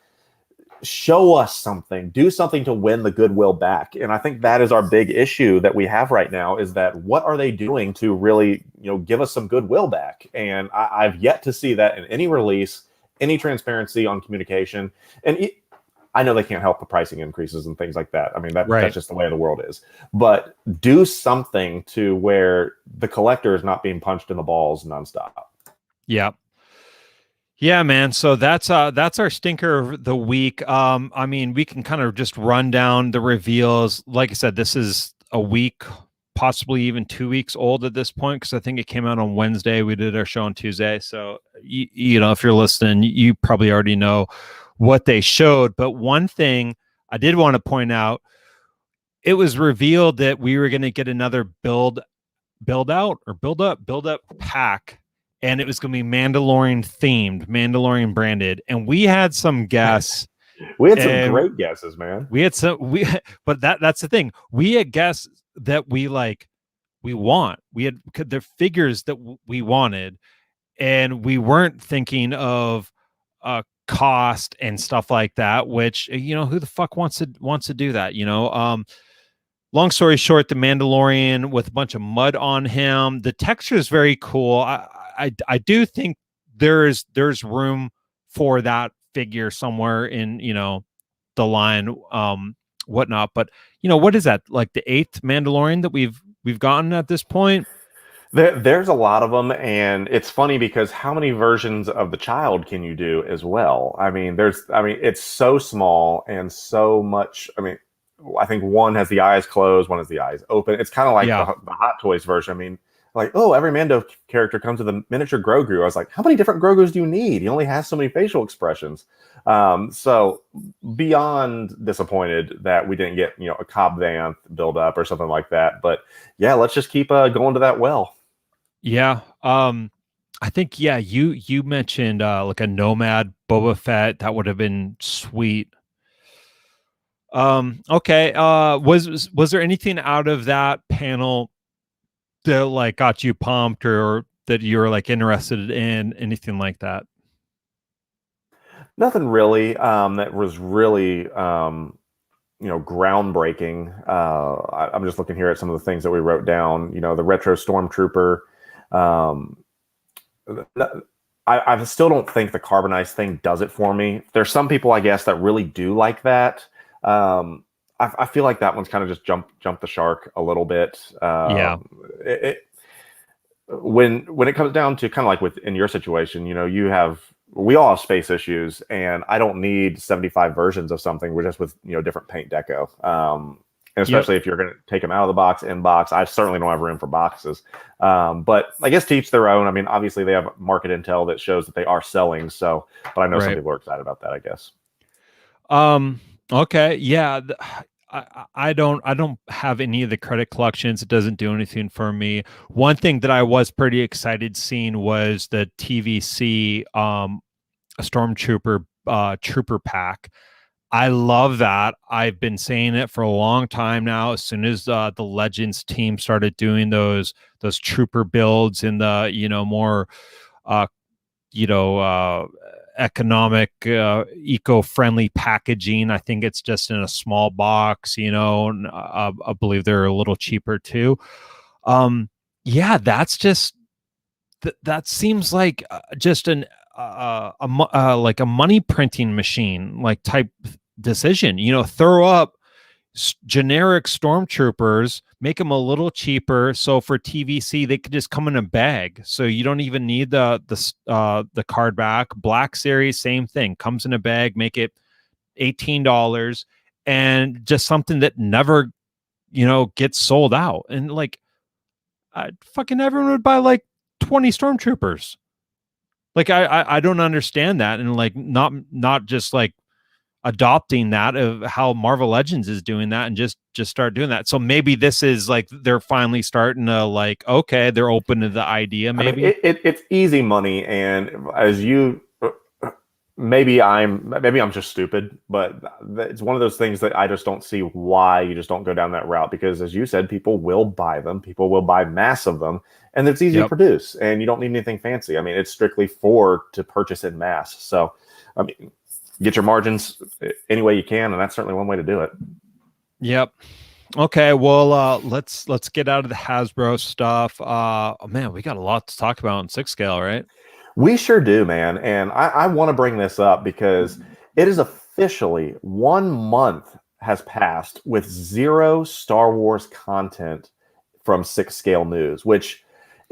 show us something, do something to win the goodwill back. And I think that is our big issue that we have right now, is that what are they doing to really, give us some goodwill back? And I've yet to see that in any release, any transparency on communication. And I know they can't help the pricing increases and things like that. I mean, that's just the way the world is. But do something to where the collector is not being punched in the balls nonstop. Yeah. Yeah, man. So that's our stinker of the week. I mean, we can kind of just run down the reveals. Like I said, this is a week possibly even 2 weeks old at this point, because I think it came out on Wednesday. We did our show on Tuesday. So, you know, if you're listening, you probably already know what they showed. But one thing I did want to point out, it was revealed that we were going to get another build up pack, and it was going to be Mandalorian themed, Mandalorian branded. And we had some guests. We had some great guesses, man. But that's the thing. We had guests that we want. We had the figures that we wanted, and we weren't thinking of cost and stuff like that, which, you know, who the fuck wants to do that, you know? Long story short, the Mandalorian with a bunch of mud on him. The texture is very cool. I do think there's room for that figure somewhere in, you know, the line, whatnot. But, you know, what is that, like the 8th Mandalorian that we've gotten at this point? There's a lot of them, and it's funny because how many versions of the child can you do as well? I mean, it's so small and so much. I mean, I think one has the eyes closed, one has the eyes open. It's kind of like the Hot Toys version. I mean, like, oh, every Mando character comes with a miniature Grogu. I was like, how many different Grogus do you need? He only has so many facial expressions. So beyond disappointed that we didn't get, you know, a Cobb Vanth build up or something like that. But yeah, let's just keep going to that well. Yeah. I think, yeah, you mentioned like a Nomad Boba Fett. That would have been sweet. Okay. Was there anything out of that panel that like got you pumped, or that you were like interested in, anything like that? Nothing really that was really you know, groundbreaking. I'm just looking here at some of the things that we wrote down. You know, the retro Stormtrooper. I still don't think the carbonized thing does it for me. There's some people, I guess, that really do like that. I feel like that one's kind of just jumped the shark a little bit. Yeah. When it comes down to kind of like in your situation, you know, we all have space issues, and I don't need 75 versions of something. We're just with, you know, different paint deco. And especially if you're going to take them out of the box, in box, I certainly don't have room for boxes. But I guess to each their own. I mean, obviously they have market intel that shows that they are selling. So, but I know some people are excited about that, I guess. Okay. Yeah. I don't have any of the credit collections. It doesn't do anything for me. One thing that I was pretty excited seeing was the TVC, a Stormtrooper, trooper pack. I love that. I've been saying it for a long time now. As soon as the Legends team started doing those trooper builds in the, you know, more, you know, economic, eco-friendly packaging, I think it's just in a small box, you know, and I believe they're a little cheaper too. Yeah, that's just that seems like just like a money printing machine, like type decision. You know, throw up generic Stormtroopers, make them a little cheaper, so for TVC they could just come in a bag, so you don't even need the card back. Black Series, same thing, comes in a bag, make it $18, and just something that never, you know, gets sold out. And like, fucking everyone would buy like 20 Stormtroopers. Like I don't understand that, and like not just like adopting that of how Marvel Legends is doing that, and just start doing that. So maybe this is like they're finally starting to like, okay, they're open to the idea. Maybe I mean, it's easy money, and as you maybe I'm just stupid, but it's one of those things that I just don't see why you just don't go down that route, because as you said, people will buy them, people will buy mass of them, and it's easy to produce, and you don't need anything fancy. I mean, it's strictly to purchase in mass. So I mean, get your margins any way you can, and that's certainly one way to do it. Yep. Okay, well, let's get out of the Hasbro stuff. Oh, man, we got a lot to talk about in 6 scale, right? We sure do, man. And I want to bring this up because it is officially 1 month has passed with 0 Star Wars content from 6 scale news, which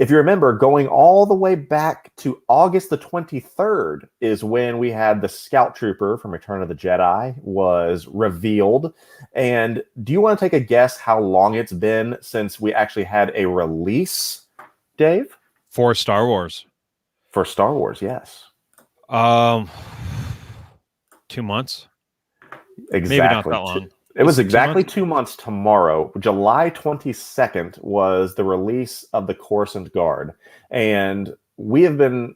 if you remember, going all the way back to August the 23rd is when we had the Scout Trooper from Return of the Jedi was revealed. And do you want to take a guess how long it's been since we actually had a release, Dave? For Star Wars. For Star Wars, yes. 2 months. Exactly. Maybe not that long. It was exactly 2 months tomorrow. July 22nd was the release of the Coruscant Guard. And we have been,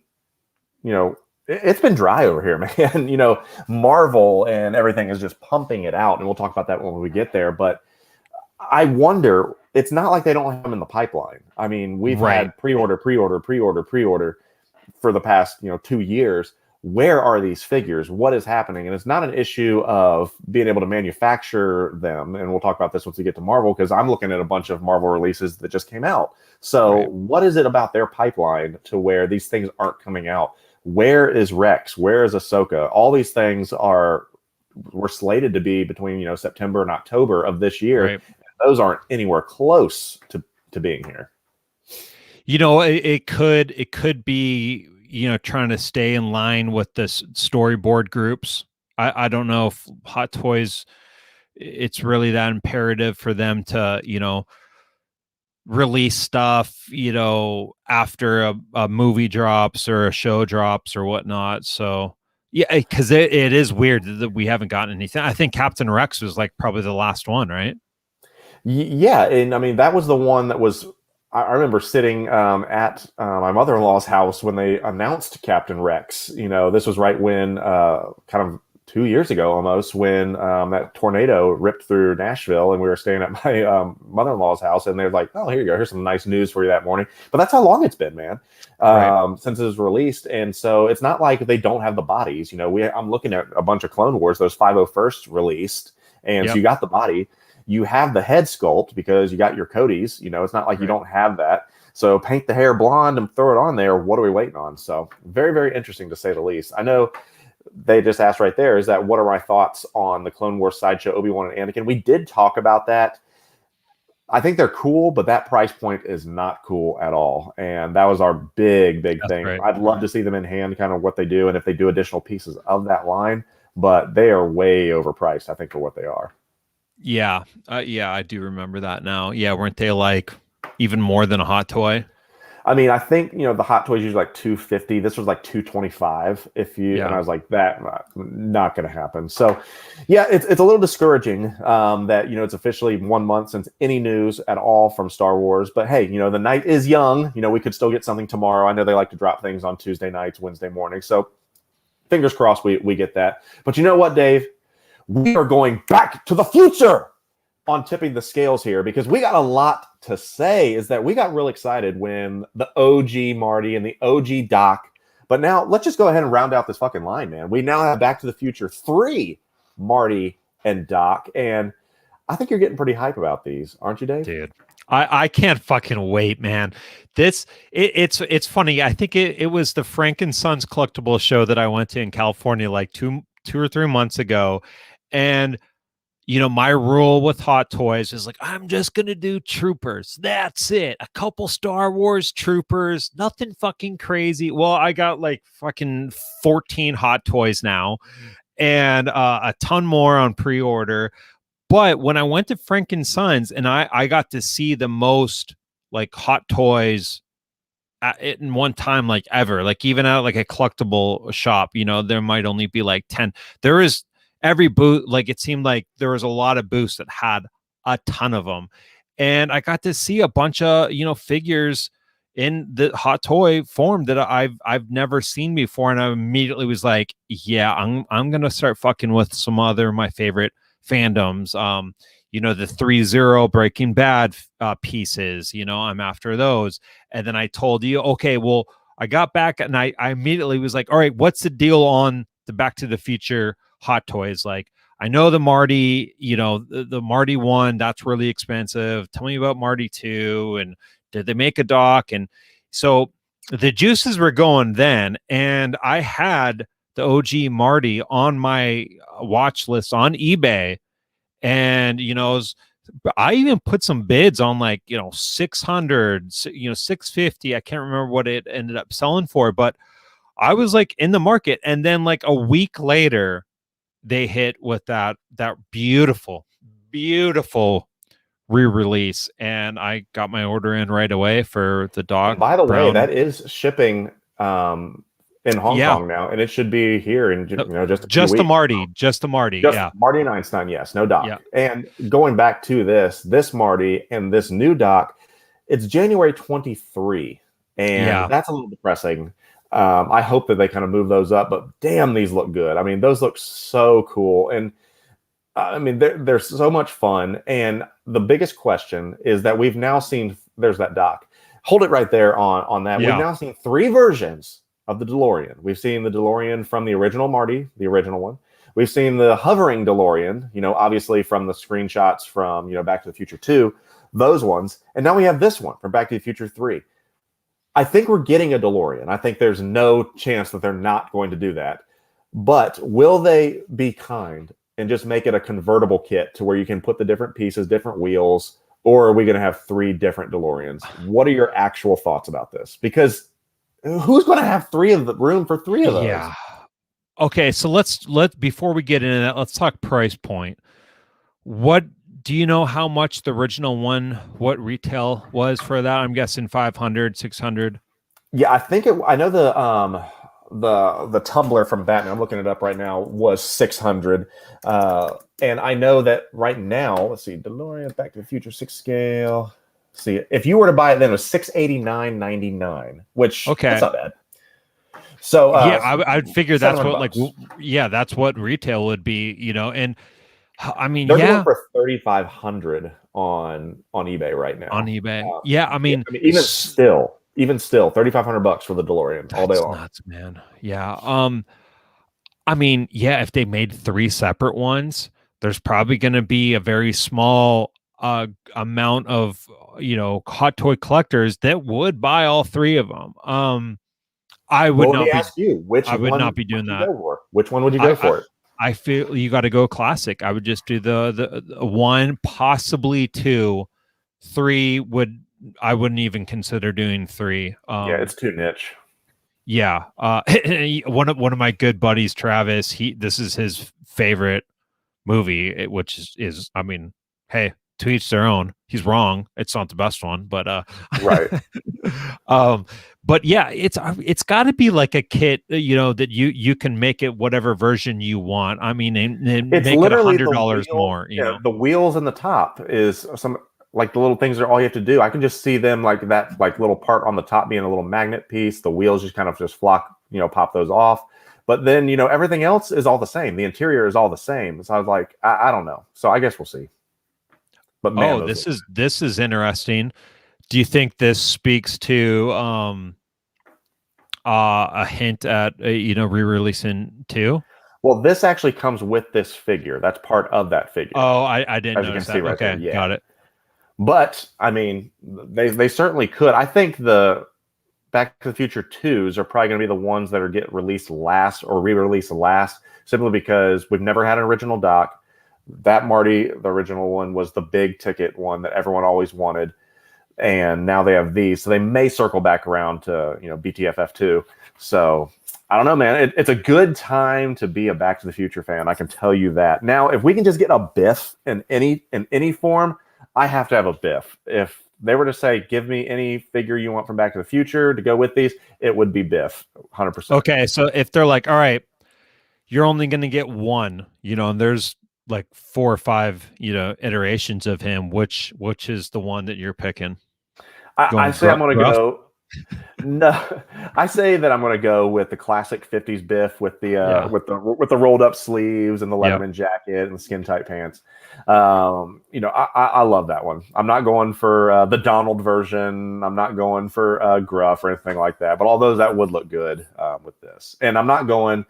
it's been dry over here, man. Marvel and everything is just pumping it out. And we'll talk about that when we get there. But I wonder, it's not like they don't have them in the pipeline. I mean, we've had pre-order for the past, 2 years. Where are these figures? What is happening? And it's not an issue of being able to manufacture them. And we'll talk about this once we get to Marvel, because I'm looking at a bunch of Marvel releases that just came out. So what is it about their pipeline to where these things aren't coming out? Where is Rex? Where is Ahsoka? All these things were slated to be between, September and October of this year. Right. Those aren't anywhere close to being here. It could be, trying to stay in line with the storyboard groups. I don't know if Hot Toys, it's really that imperative for them to, release stuff, after a movie drops or a show drops or whatnot. So yeah, because it is weird that we haven't gotten anything. I think Captain Rex was like probably the last one, right? Yeah, and I mean that was the one that was. I remember sitting at my mother-in-law's house when they announced Captain Rex. This was right when, kind of 2 years ago almost, when that tornado ripped through Nashville, and we were staying at my mother-in-law's house, and they're like, "Oh, here you go. Here's some nice news for you that morning." But that's how long it's been, man, since it was released. And so it's not like they don't have the bodies. I'm looking at a bunch of Clone Wars, those 501st released, and so you got the body. You have the head sculpt because you got your Codys. It's not like you don't have that. So paint the hair blonde and throw it on there. What are we waiting on? So very, very interesting to say the least. I know they just asked right there, is that what are my thoughts on the Clone Wars sideshow Obi-Wan and Anakin? We did talk about that. I think they're cool, but that price point is not cool at all. And that was our big thing. Right. I'd love to see them in hand, kind of what they do, and if they do additional pieces of that line. But they are way overpriced, I think, for what they are. Yeah. I do remember that now. Yeah, weren't they like even more than a Hot Toy? I mean, I think, the Hot Toys usually like $250. This was like $225 and I was like, that not going to happen. So yeah, it's a little discouraging that, it's officially 1 month since any news at all from Star Wars. But hey, the night is young. We could still get something tomorrow. I know they like to drop things on Tuesday nights, Wednesday mornings. So fingers crossed we get that. But you know what, Dave? We are going back to the future on tipping the scales here, because we got a lot to say. Is that we got real excited when the OG Marty and the OG Doc, but now let's just go ahead and round out this fucking line, man. We now have Back to the Future 3 Marty and Doc, and I think you're getting pretty hype about these, aren't you, Dave? Dude, I can't fucking wait, man. It's funny. I think it was the Frank and Sons collectible show that I went to in California like two or 3 months ago. And, my rule with Hot Toys is like, I'm just going to do troopers. That's it. A couple Star Wars troopers, nothing fucking crazy. Well, I got like fucking 14 Hot Toys now and a ton more on pre-order. But when I went to Frank and Sons and I got to see the most like Hot Toys in one time, like ever, like even at like a collectible shop, there might only be like 10. There is every booth, like it seemed like there was a lot of booths that had a ton of them. And I got to see a bunch of, figures in the Hot Toy form that I've never seen before. And I immediately was like, yeah, I'm going to start fucking with some other my favorite fandoms. The 3-0 Breaking Bad pieces, I'm after those. And then I told you, okay, well, I got back and I immediately was like, all right, what's the deal on the Back to the Future Hot Toys? Like, I know the Marty, the Marty 1, that's really expensive. Tell me about Marty 2, and did they make a doc? And so the juices were going then, and I had the OG Marty on my watch list on eBay, and I was I even put some bids on like 600, 650. I can't remember what it ended up selling for, but I was like in the market, and then like a week later, they hit with that beautiful re-release, and I got my order in right away for the dog. And by the way, that is shipping in Hong Kong now, and it should be here in just the Marty, yeah, Marty and Einstein, yes, no doc. Yeah. And going back to this Marty and this new doc, it's January 23, and that's a little depressing. I hope that they kind of move those up, but damn, these look good. I mean, those look so cool, and I mean, they're so much fun. And the biggest question is that we've now seen, there's that doc. Hold it right there on that. Yeah. We've now seen 3 versions of the DeLorean. We've seen the DeLorean from the original Marty, the original one. We've seen the hovering DeLorean, obviously from the screenshots from, Back to the Future 2, those ones. And now we have this one from Back to the Future 3. I think we're getting a DeLorean. I think there's no chance that they're not going to do that. But will they be kind and just make it a convertible kit to where you can put the different pieces, different wheels, or are we going to have 3 different DeLoreans? What are your actual thoughts about this? Because who's going to have room for 3 of those? Yeah. Okay, so let's before we get into that, let's talk price point. What do you know how much the original one, what retail was for that? I'm guessing 500, 600. Yeah, I know the tumbler from Batman, I'm looking it up right now, was 600. And I know that right now, let's see, DeLorean Back to the Future 6 scale. See, if you were to buy it then, it was $689.99, which that's not bad. So I'd figure that's what that's what retail would be, and I mean, they're going for $3,500 on eBay right now. On eBay, I mean, even still, $3,500 for the DeLorean all day long. Nuts, man. Yeah. I mean, if they made 3 separate ones, there's probably going to be a very small amount of hot toy collectors that would buy all 3 of them. I would not ask you which I would one not be doing that. Which one would you go for? I feel you got to go classic. I would just do the 1, possibly 2, 3 I wouldn't even consider doing 3. It's too niche. Yeah. One of my good buddies, Travis, this is his favorite movie, which is I mean, hey, to each their own. He's wrong. It's not the best one, but right. But yeah, it's got to be like a kit, that you can make it whatever version you want. I mean, and it's make it $100 wheel, more. The wheels in the top is some like the little things are all you have to do. I can just see them like that, like little part on the top being a little magnet piece. The wheels just kind of just flock, pop those off. But then everything else is all the same. The interior is all the same. So I was like, I don't know. So I guess we'll see. But man, this is interesting. Do you think this speaks to a hint at re-releasing 2? Well, this actually comes with this figure. That's part of that figure. Oh, I didn't know that. Right okay, there. got it. But I mean, they certainly could. I think the Back to the Future 2s are probably going to be the ones that get released last or re-released last, simply because we've never had an original doc. That Marty, the original one, was the big ticket one that everyone always wanted. And now they have these. So they may circle back around to, BTFF 2. So I don't know, man. It's a good time to be a Back to the Future fan. I can tell you that. Now, if we can just get a Biff in any form, I have to have a Biff. If they were to say, give me any figure you want from Back to the Future to go with these, it would be Biff, 100%. Okay, so if they're like, all right, you're only going to get one, and there's like 4 or 5, iterations of him, which is the one that you're picking? I say I'm going to go. No, I say that I'm going to go with the classic '50s Biff with the with the rolled up sleeves and the Letterman jacket and the skin tight pants. I love that one. I'm not going for the Donald version. I'm not going for Gruff or anything like that. But all those that would look good with this, and I'm not going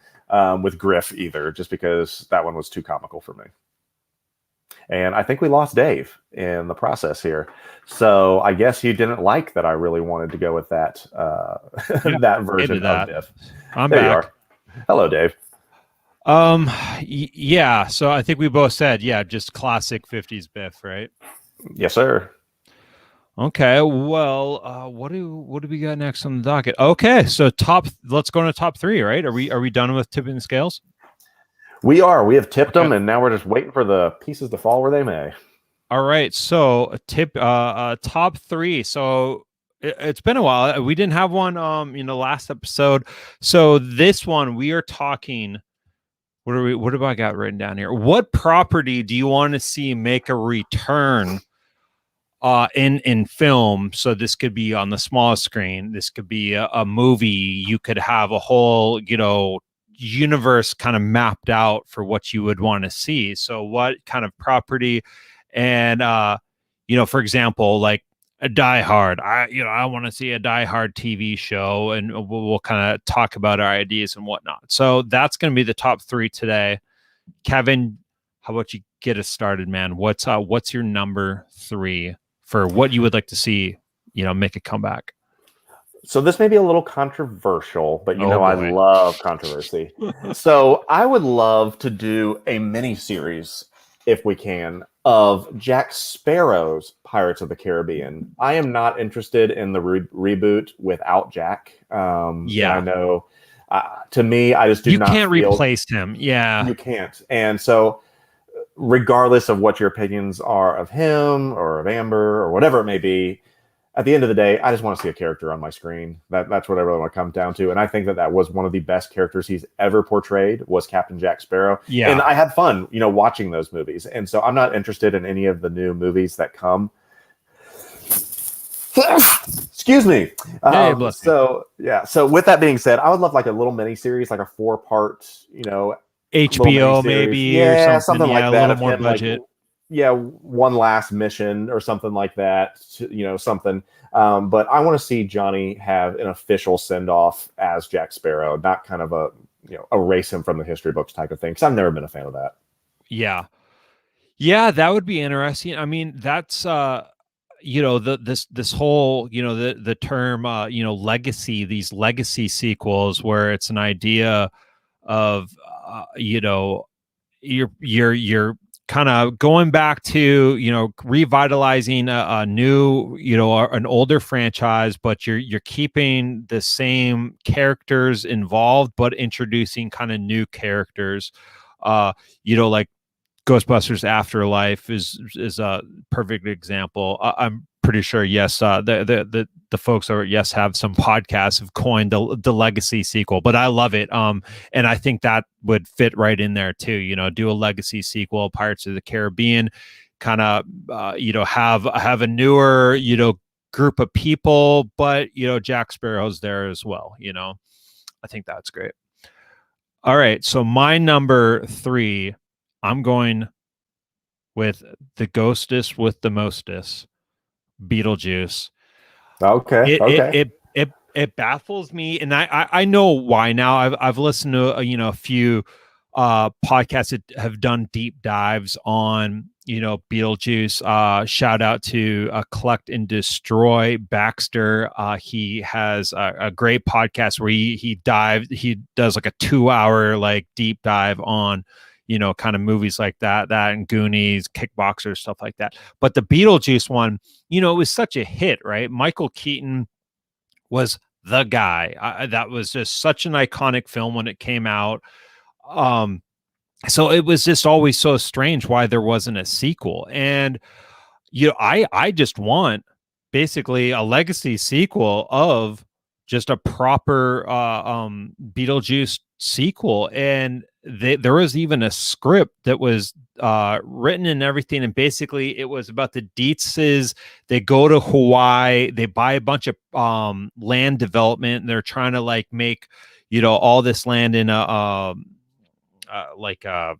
with Griff either, just because that one was too comical for me. And I think we lost Dave in the process here. So I guess he didn't like that I really wanted to go with that that version of Biff. I'm there back. You are. Hello, Dave. Yeah. So I think we both said, yeah, just classic 50s Biff, right? Yes, sir. Okay. Well, what do we got next on the docket? Okay, so let's go into top three, right? Are we done with tipping the scales? We are. We have tipped Okay. them, and now we're just waiting for the pieces to fall where they may. All right. So top three. So it's been a while. We didn't have one last episode. So this one we are talking. What have I got written down here? What property do you want to see make a return in film? So this could be on the small screen, this could be a movie, you could have a whole universe kind of mapped out for what you would want to see. So what kind of property? And for example, like a Die Hard, I want to see a Die Hard TV show, and we'll kind of talk about our ideas and whatnot. So that's going to be the top three today. Kevin, how about you get us started, man? What's your number three for what you would like to see, make a comeback? So this may be a little controversial, but Oh, I boy. love controversy. So I would love to do a mini series, if we can, of Jack Sparrow's Pirates of the Caribbean. I am not interested in the reboot without Jack. Yeah. I know. To me, I just do you not. You can't replace him. Yeah. You can't. And so, regardless of what your opinions are of him or of Amber or whatever it may be, at the end of the day, I just want to see a character on my screen. That's what I really want to come down to. And I think that was one of the best characters he's ever portrayed, was Captain Jack Sparrow. Yeah. And I had fun, watching those movies. And so I'm not interested in any of the new movies that come. Excuse me. So with that being said, I would love like a little mini series, like a 4-part, HBO maybe, or something like that. A little more budget. One last mission or something like that, something. But I want to see Johnny have an official send-off as Jack Sparrow, not kind of erase him from the history books type of thing, because I've never been a fan of that. Yeah, that would be interesting. I mean, that's this whole the term legacy, these legacy sequels, where it's an idea of you're kind of going back to revitalizing a new an older franchise, but you're keeping the same characters involved but introducing kind of new characters. Like Ghostbusters Afterlife is a perfect example. I'm pretty sure the folks over at Yes have some podcasts have coined the legacy sequel, but I love it. And I think that would fit right in there too. Do a legacy sequel, Pirates of the Caribbean, kind of have a newer group of people, but Jack Sparrow's there as well. I think that's great. All right, so my number three, I'm going with the ghostest with the mostest, Beetlejuice. Okay. It baffles me, and I know why now. I've listened to a few podcasts that have done deep dives on Beetlejuice. Shout out to Collect and Destroy Baxter. He has a great podcast where he does like a 2-hour like deep dive on kind of movies like that and Goonies, Kickboxer, stuff like that. But the Beetlejuice one, it was such a hit, right? Michael Keaton was the guy. That was just such an iconic film when it came out. So it was just always so strange why there wasn't a sequel. And I just want basically a legacy sequel of just a proper Beetlejuice sequel. And there was even a script that was written and everything, and basically it was about the Dietzes. They go to Hawaii, they buy a bunch of land development, and they're trying to like make all this land in a like a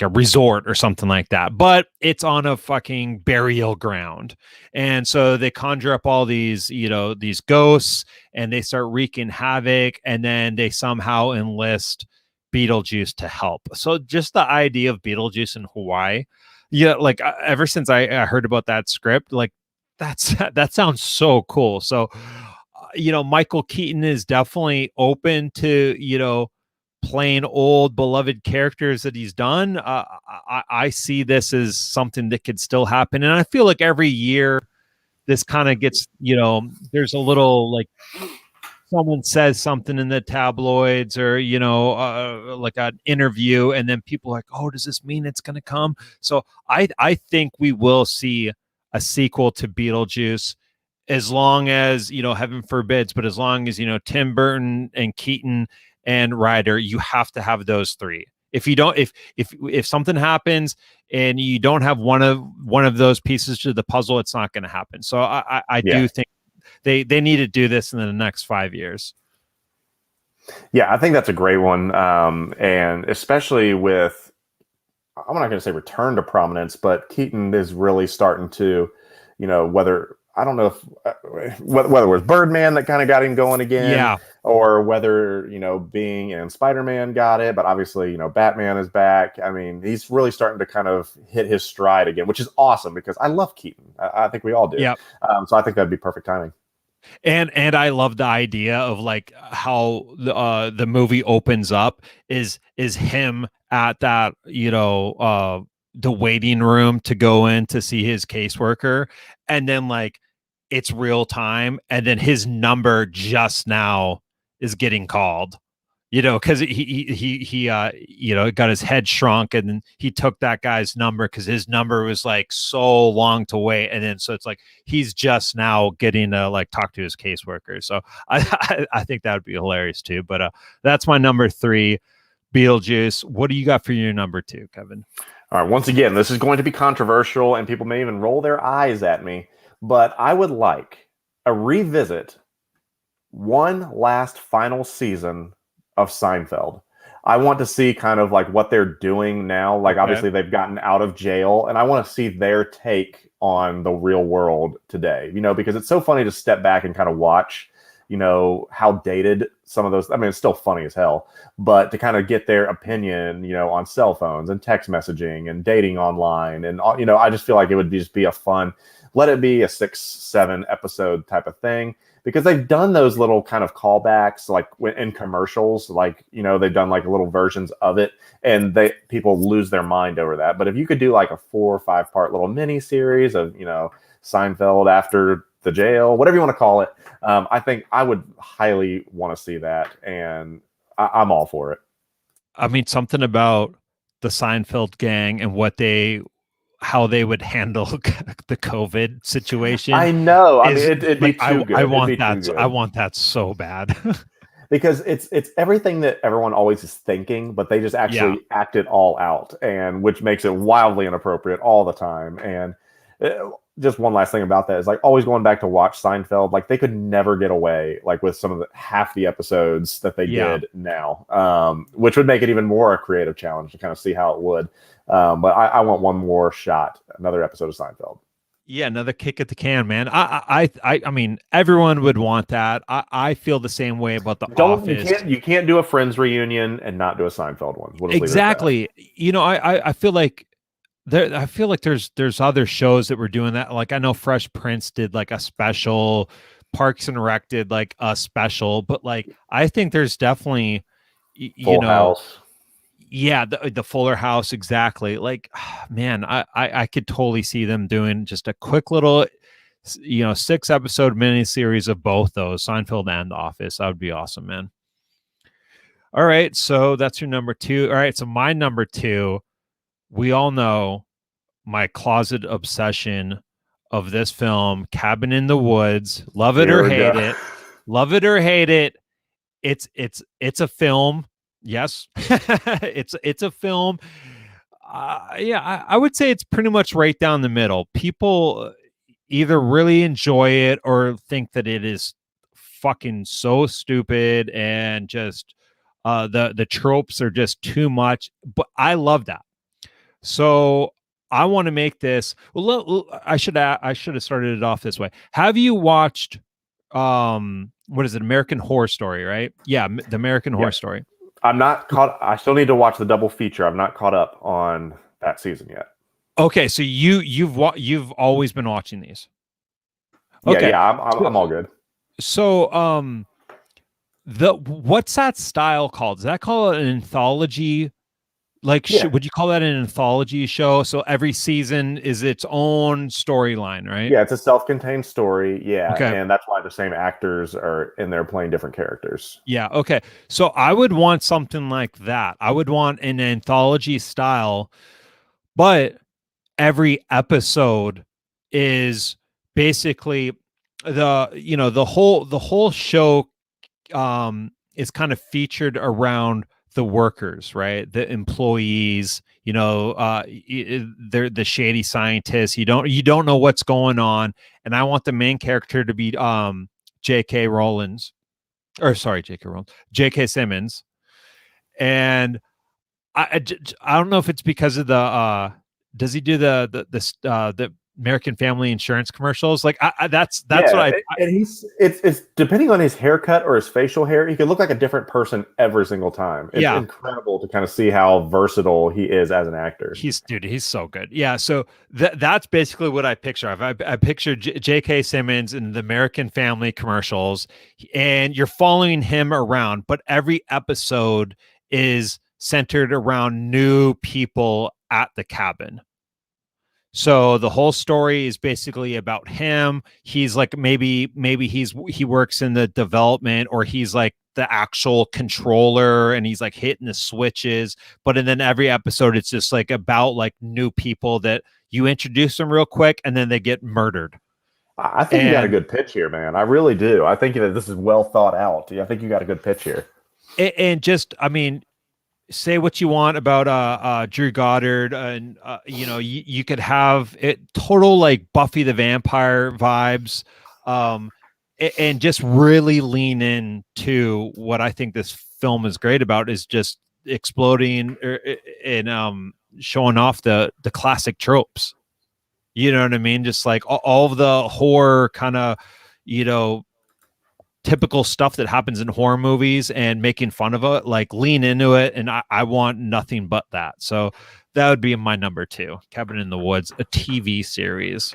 resort or something like that, but it's on a fucking burial ground. And so they conjure up all these these ghosts, and they start wreaking havoc, and then they somehow enlist Beetlejuice to help. So just the idea of Beetlejuice in Hawaii, like ever since I heard about that script, like that sounds so cool. So Michael Keaton is definitely open to playing old beloved characters that he's done. I see this as something that could still happen, and I feel like every year this kind of gets, there's a little like someone says something in the tabloids or like an interview, and then people are like, oh, does this mean it's going to come? So I think we will see a sequel to Beetlejuice, as long as, heaven forbids, but as long as, Tim Burton and Keaton and Ryder, you have to have those three. If you don't, if something happens and you don't have one of those pieces to the puzzle, it's not going to happen. So I do think they need to do this in the next 5 years. Yeah, I think that's a great one. And especially with, I'm not going to say return to prominence, but Keaton is really starting to, whether, I don't know if whether it was Birdman that kind of got him going again, or whether, being in Spider-Man got it, but obviously, Batman is back. I mean, he's really starting to kind of hit his stride again, which is awesome because I love Keaton. I think we all do. Yep. So I think that'd be perfect timing. And I love the idea of like how the movie opens up is him at that, the waiting room to go in to see his caseworker, and then like it's real time, and then his number just now is getting called, because he got his head shrunk, and then he took that guy's number because his number was like so long to wait, and then so it's like he's just now getting to like talk to his caseworker. So I think that would be hilarious too. But that's my number 3, Beetlejuice. What do you got for your number 2, Kevin? All right, once again, this is going to be controversial, and people may even roll their eyes at me, but I would like a revisit, one last final season of Seinfeld. I want to see kind of like what they're doing now. Like, obviously they've gotten out of jail, and I want to see their take on the real world today, because it's so funny to step back and kind of watch, how dated some of those, I mean, it's still funny as hell, but to kind of get their opinion, on cell phones and text messaging and dating online. And, I just feel like it would just be a fun, let it be a 6-7 episode type of thing, because they've done those little kind of callbacks, like in commercials, like, they've done like little versions of it, and people lose their mind over that. But if you could do like a 4 or 5 part little mini series of, Seinfeld after the jail, whatever you want to call it, I think I would highly want to see that, and I'm all for it. I mean, something about the Seinfeld gang and how they would handle the COVID situation. I know. I mean, it'd be too good. I want that so bad. Because it's everything that everyone always is thinking, but they just actually act it all out, and which makes it wildly inappropriate all the time. And just one last thing about that is like always going back to watch Seinfeld, like they could never get away like with some of half the episodes that they did now, which would make it even more a creative challenge to kind of see how it would. But I want one more shot, another episode of Seinfeld. Yeah, another kick at the can, man. I mean, everyone would want that. I feel the same way about the Office. You can't do a Friends reunion and not do a Seinfeld one. We'll exactly. I feel like there's other shows that were doing that. Like I know Fresh Prince did like a special, Parks and Rec did like a special, but like I think there's definitely Full House. Yeah, the Fuller House, exactly. Like, man, I could totally see them doing just a quick little, 6-episode miniseries of both those, Seinfeld and The Office. That would be awesome, man. All right, so that's your number 2. All right, so my number 2, we all know my closet obsession of this film, Cabin in the Woods. Love it or hate it. Love it or hate it. It's a film. Yes, it's a film. I would say it's pretty much right down the middle. People either really enjoy it or think that it is fucking so stupid and just the tropes are just too much. But I love that. So I want to make this. Well, I should have started it off this way. Have you watched what is it? American Horror Story, right? Yeah, the American Horror Story. I'm not caught. I still need to watch the double feature. I'm not caught up on that season yet. Okay, so you've always been watching these. Okay. Yeah, I'm all good. So what's that style called? Is that called an anthology? Like, Yeah. would you call that an anthology show? So every season is its own storyline, right? Yeah, it's a self-contained story. Yeah, Okay. and that's why the same actors are in there playing different characters. Yeah. Okay. So I would want something like that. I would want an anthology style, but every episode is basically the whole show is kind of featured around the workers, right? The employees, they're the shady scientists. You don't know what's going on, and I want the main character to be J.K. Rowling's, or sorry, J.K. Rowling, J.K. Simmons, and I don't know if it's because of the does he do the American Family Insurance commercials? Like that's what and it's depending on his haircut or his facial hair, he can look like a different person every single time. It's incredible to kind of see how versatile he is as an actor. He's so good. Yeah, so that's basically what I picture. I picture J.K. Simmons in the American Family commercials, and you're following him around, but every episode is centered around new people at the cabin. So the whole story is basically about him. He's like maybe he works in the development, or he's like the actual controller, and he's like hitting the switches. But and then every episode it's just like about like new people that you introduce them real quick and then they get murdered. I think you got a good pitch here, man. I really do. I think that this is well thought out. I think you got a good pitch here. And just, I mean, say what you want about Drew Goddard, and you could have it total like Buffy the Vampire vibes, and just really lean into what I think this film is great about, is just exploding and showing off the classic tropes. You know what I mean? Just like all of the horror kind of, typical stuff that happens in horror movies, and making fun of it, like lean into it. And I want nothing but that. So that would be my number 2, Cabin in the Woods, a TV series.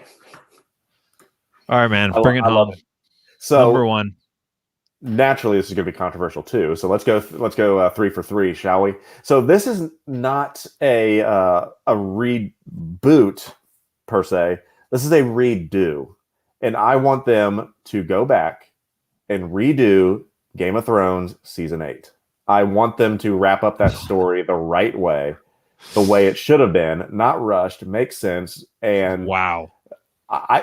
All right, man, bring it home. So number 1. Naturally, this is going to be controversial too. So let's go 3 for 3, shall we? So this is not a reboot per se. This is a redo, and I want them to go back and redo Game of Thrones season 8. I want them to wrap up that story the right way, the way it should have been, not rushed, make sense. And wow,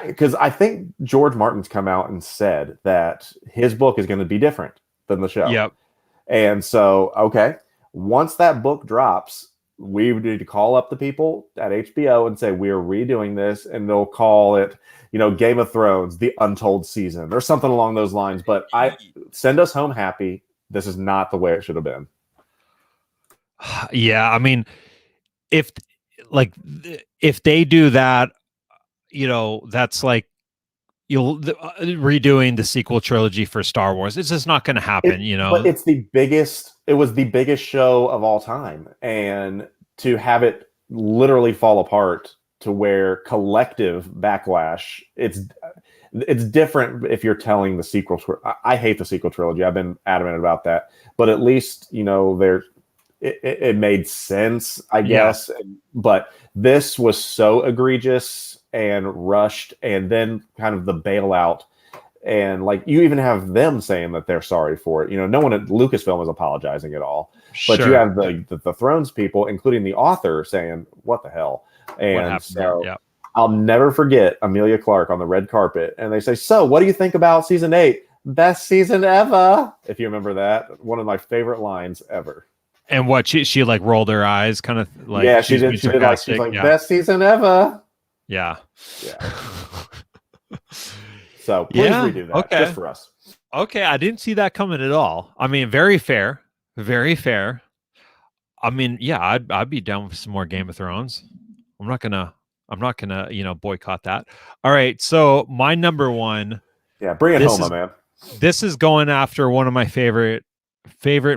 because I think George Martin's come out and said that his book is going to be different than the show. Yep. And so, okay, once that book drops, we need to call up the people at HBO and say, we're redoing this, and they'll call it, Game of Thrones, the Untold Season, or something along those lines. But send us home happy. This is not the way it should have been. Yeah, I mean, if they do that, that's like redoing the sequel trilogy for Star Wars. It's just not going to happen, But it's it was the biggest show of all time, and to have it literally fall apart to where collective backlash, it's different if you're telling the sequel. I hate the sequel trilogy. I've been adamant about that, but at least it made sense, I guess. Yeah. But this was so egregious and rushed, and then kind of the bailout, and like you even have them saying that they're sorry for it. No one at Lucasfilm is apologizing at all, but you have the Thrones people, including the author, saying what the hell. And so I'll never forget Emilia Clarke on the red carpet, and they say, "So, what do you think about season 8? Best season ever." If you remember that, one of my favorite lines ever. And what she like rolled her eyes, kind of like, yeah, she did. She did like, she's like, best season ever. Yeah. So please redo that just for us. Okay, I didn't see that coming at all. I mean, very fair, very fair. I mean, yeah, I'd be down with some more Game of Thrones. I'm not gonna boycott that. All right, so my number 1. Yeah, bring it home, my man. This is going after one of my favorite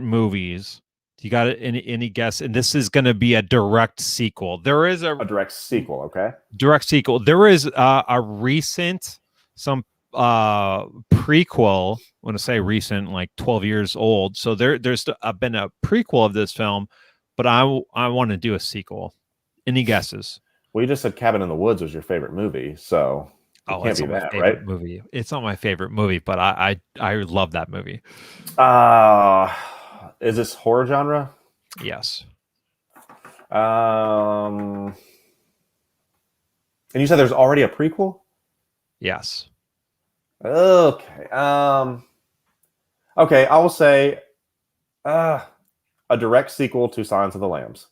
movies. You got any guess? And this is going to be a direct sequel. There is a direct sequel. Okay. Direct sequel. There is a recent. Some prequel. I want to say recent, like 12 years old. So there's been a prequel of this film, but I want to do a sequel. Any guesses? Well, you just said Cabin in the Woods was your favorite movie, so it can't It's be not my that, favorite right? movie. It's not my favorite movie, but I love that movie. Is this horror genre? Yes. And you said there's already a prequel? Yes. Okay. Okay, I will say a direct sequel to Silence of the Lambs.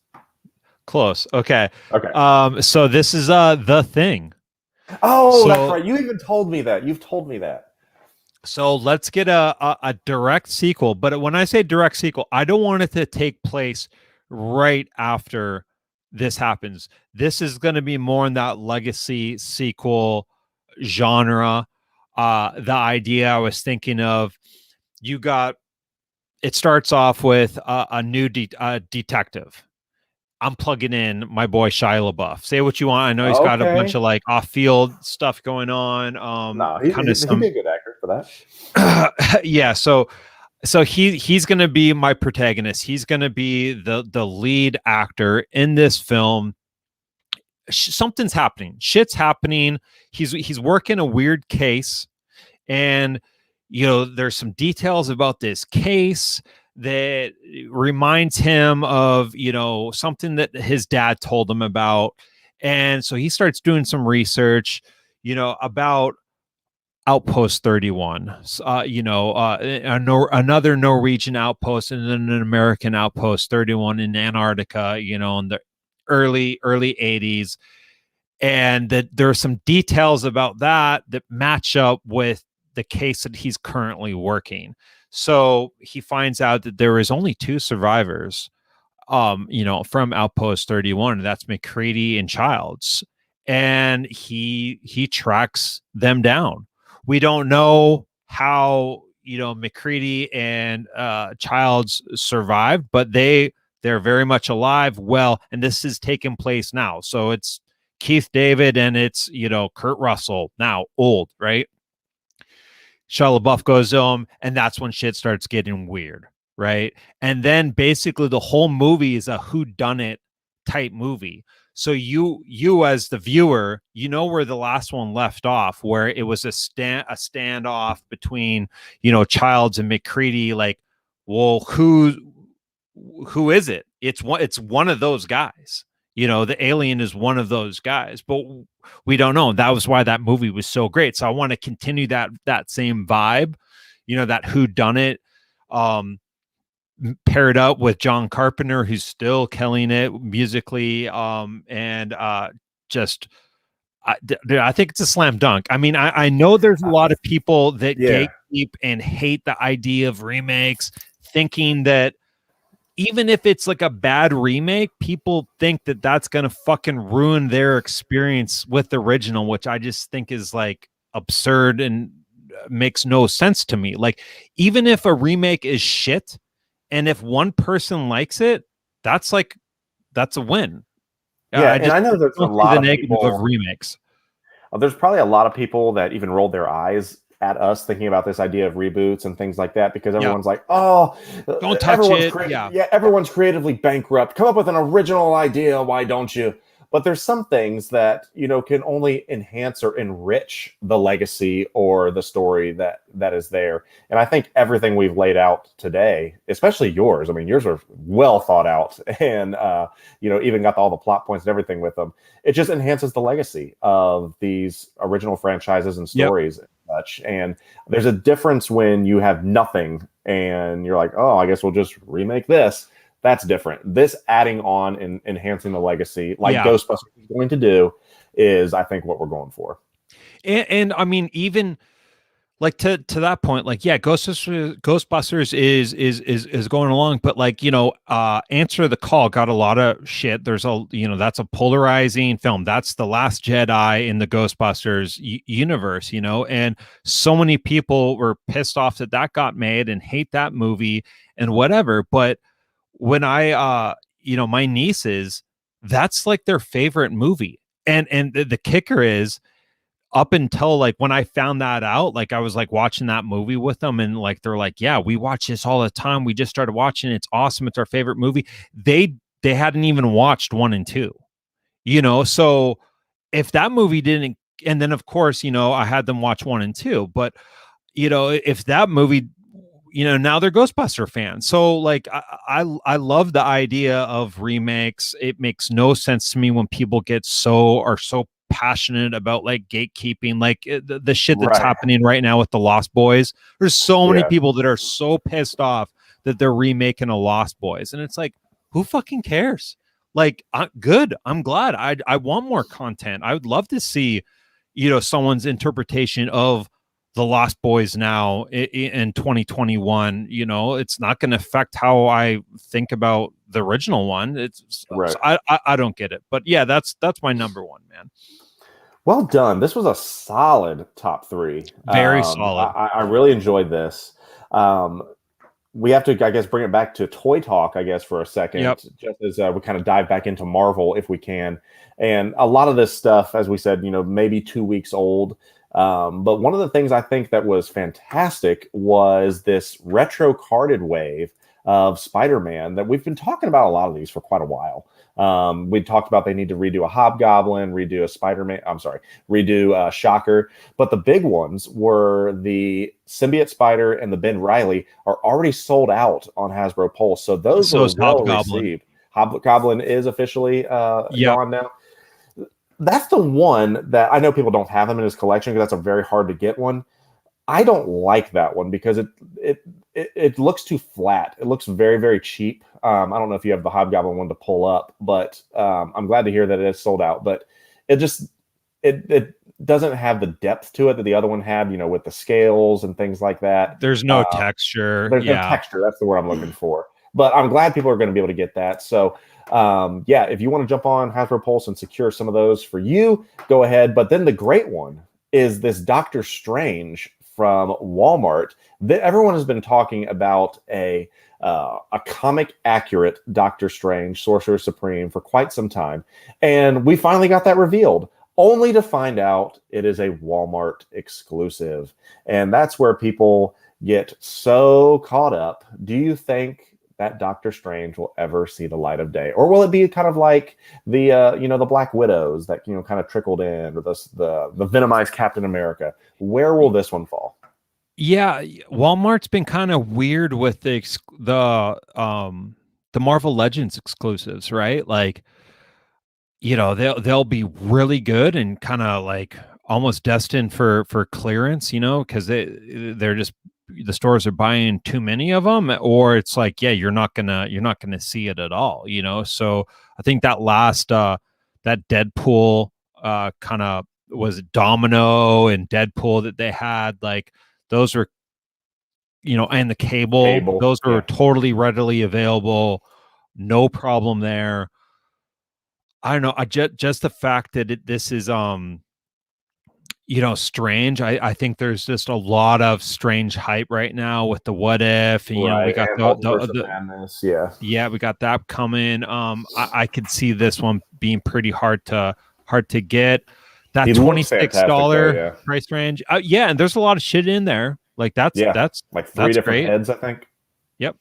Close. Okay. Okay. So this is The Thing. Oh, So- that's right. You even told me that. You've told me that. So let's get a direct sequel. But when I say direct sequel, I don't want it to take place right after this happens. This is going to be more in that legacy sequel genre. The idea I was thinking of, it starts off with a new detective. I'm plugging in my boy Shia LaBeouf. Say what you want. I know he's got a bunch of like off-field stuff going on. No, he'd be a good actor for that. Yeah. So he's going to be my protagonist. He's going to be the lead actor in this film. Something's happening. Shit's happening. He's working a weird case, and there's some details about this case that reminds him of something that his dad told him about. And so he starts doing some research about Outpost 31, another Norwegian outpost, and then an American outpost 31 in Antarctica, in the early 80s. And that there are some details about that match up with the case that he's currently working. So he finds out that there is only 2 survivors, from Outpost 31, and that's McCready and Childs. And he tracks them down. We don't know how, McCready and Childs survived, but they're very much alive. Well, and this is taking place now. So it's Keith David and it's, Kurt Russell, now old, right? Shia LaBeouf goes home, and that's when shit starts getting weird, right? And then basically the whole movie is a whodunit type movie. So you as the viewer, where the last one left off, where it was a standoff between Childs and McCready. Like, well, who is it? It's one of those guys. The alien is one of those guys, but we don't know. That was why that movie was so great. So I want to continue that same vibe, that whodunit, paired up with John Carpenter, who's still killing it musically. And I think it's a slam dunk. I mean, I know there's a lot of people that gatekeep and hate the idea of remakes, thinking that even if it's like a bad remake, people think that that's going to fucking ruin their experience with the original, which I just think is like absurd and makes no sense to me. Like, even if a remake is shit, and if one person likes it, that's a win. Yeah, and I know there's a lot of negative of remakes. There's probably a lot of people that even rolled their eyes at us thinking about this idea of reboots and things like that, because everyone's like, oh, don't touch it. Everyone's creatively bankrupt. Come up with an original idea. Why don't you? But there's some things that, can only enhance or enrich the legacy or the story that is there. And I think everything we've laid out today, especially yours, I mean, yours are well thought out and, even got all the plot points and everything with them. It just enhances the legacy of these original franchises and stories. Yep. And such. And there's a difference when you have nothing and you're like, oh, I guess we'll just remake this. That's different. This adding on and enhancing the legacy, like Ghostbusters is going to do, is I think what we're going for. And I mean, even like to that point, like, Ghostbusters is going along, but like, Answer the Call got a lot of shit. There's that's a polarizing film. That's the last Jedi in the Ghostbusters universe, and so many people were pissed off that got made and hate that movie and whatever. But when I my nieces, that's like their favorite movie. And the kicker is, up until like when I found that out, like I was like watching that movie with them, and like they're like, yeah, we watch this all the time. We just started watching it. It's awesome. It's our favorite movie. They hadn't even watched 1 and 2, you know. So if that movie didn't, and then of course, you know, I had them watch 1 and 2, but you know, if that movie, you know, now they're Ghostbuster fans. So like I love the idea of remakes. It makes no sense to me when people are so passionate about like gatekeeping, like the shit that's happening right now with the Lost Boys. There's so many people that are so pissed off that they're remaking a Lost Boys, and it's like, who fucking cares? Like, good. I'm glad. I want more content. I would love to see, you know, someone's interpretation of the Lost Boys now in 2021. You know, it's not going to affect how I think about the original one. It's I don't get it, but yeah, that's my number one, man. Well done. This was a solid top 3. Very solid. I really enjoyed this. We have to, I guess, bring it back to Toy Talk, I guess, for a second, just as we kind of dive back into Marvel, if we can. And a lot of this stuff, as we said, you know, maybe 2 weeks old. But one of the things I think that was fantastic was this retro carded wave of Spider-Man that we've been talking about a lot of these for quite a while. We talked about they need to redo a Hobgoblin, redo a Spider-Man. I'm sorry, redo Shocker. But the big ones were the Symbiote Spider and the Ben Reilly are already sold out on Hasbro Pulse. So those were well received. Hobgoblin is officially gone now. That's the one that I know people don't have him in his collection because that's a very hard to get one. I don't like that one because it looks too flat. It looks very, very cheap. I don't know if you have the Hobgoblin one to pull up, but I'm glad to hear that it is sold out. But it doesn't have the depth to it that the other one had, you know, with the scales and things like that. There's no texture. There's no texture. That's the word I'm looking for. But I'm glad people are going to be able to get that. So, if you want to jump on Hasbro Pulse and secure some of those for you, go ahead. But then the great one is this Doctor Strange from Walmart. Everyone has been talking about a comic accurate Doctor Strange, Sorcerer Supreme, for quite some time. And we finally got that revealed, only to find out it is a Walmart exclusive. And that's where people get so caught up. Do you think that Doctor Strange will ever see the light of day, or will it be kind of like the the Black Widows that kind of trickled in, or the Venomized Captain America? Where will this one fall? Yeah, Walmart's been kind of weird with the Marvel Legends exclusives, right? Like, they'll be really good and kind of like almost destined for clearance, because they're just, the stores are buying too many of them, or it's like, yeah, you're not gonna see it at all, So I think that last that Deadpool kind of was Domino and Deadpool that they had, like those were, and the cable those were totally readily available, no problem there. I don't know. I just the fact that this is Strange. I think there's just a lot of Strange hype right now with the What If, and we got the madness. We got that coming. I could see this one being pretty hard to get. That $26 price range. And there's a lot of shit in there. Like that's like 3 different great. heads, I think. Yep.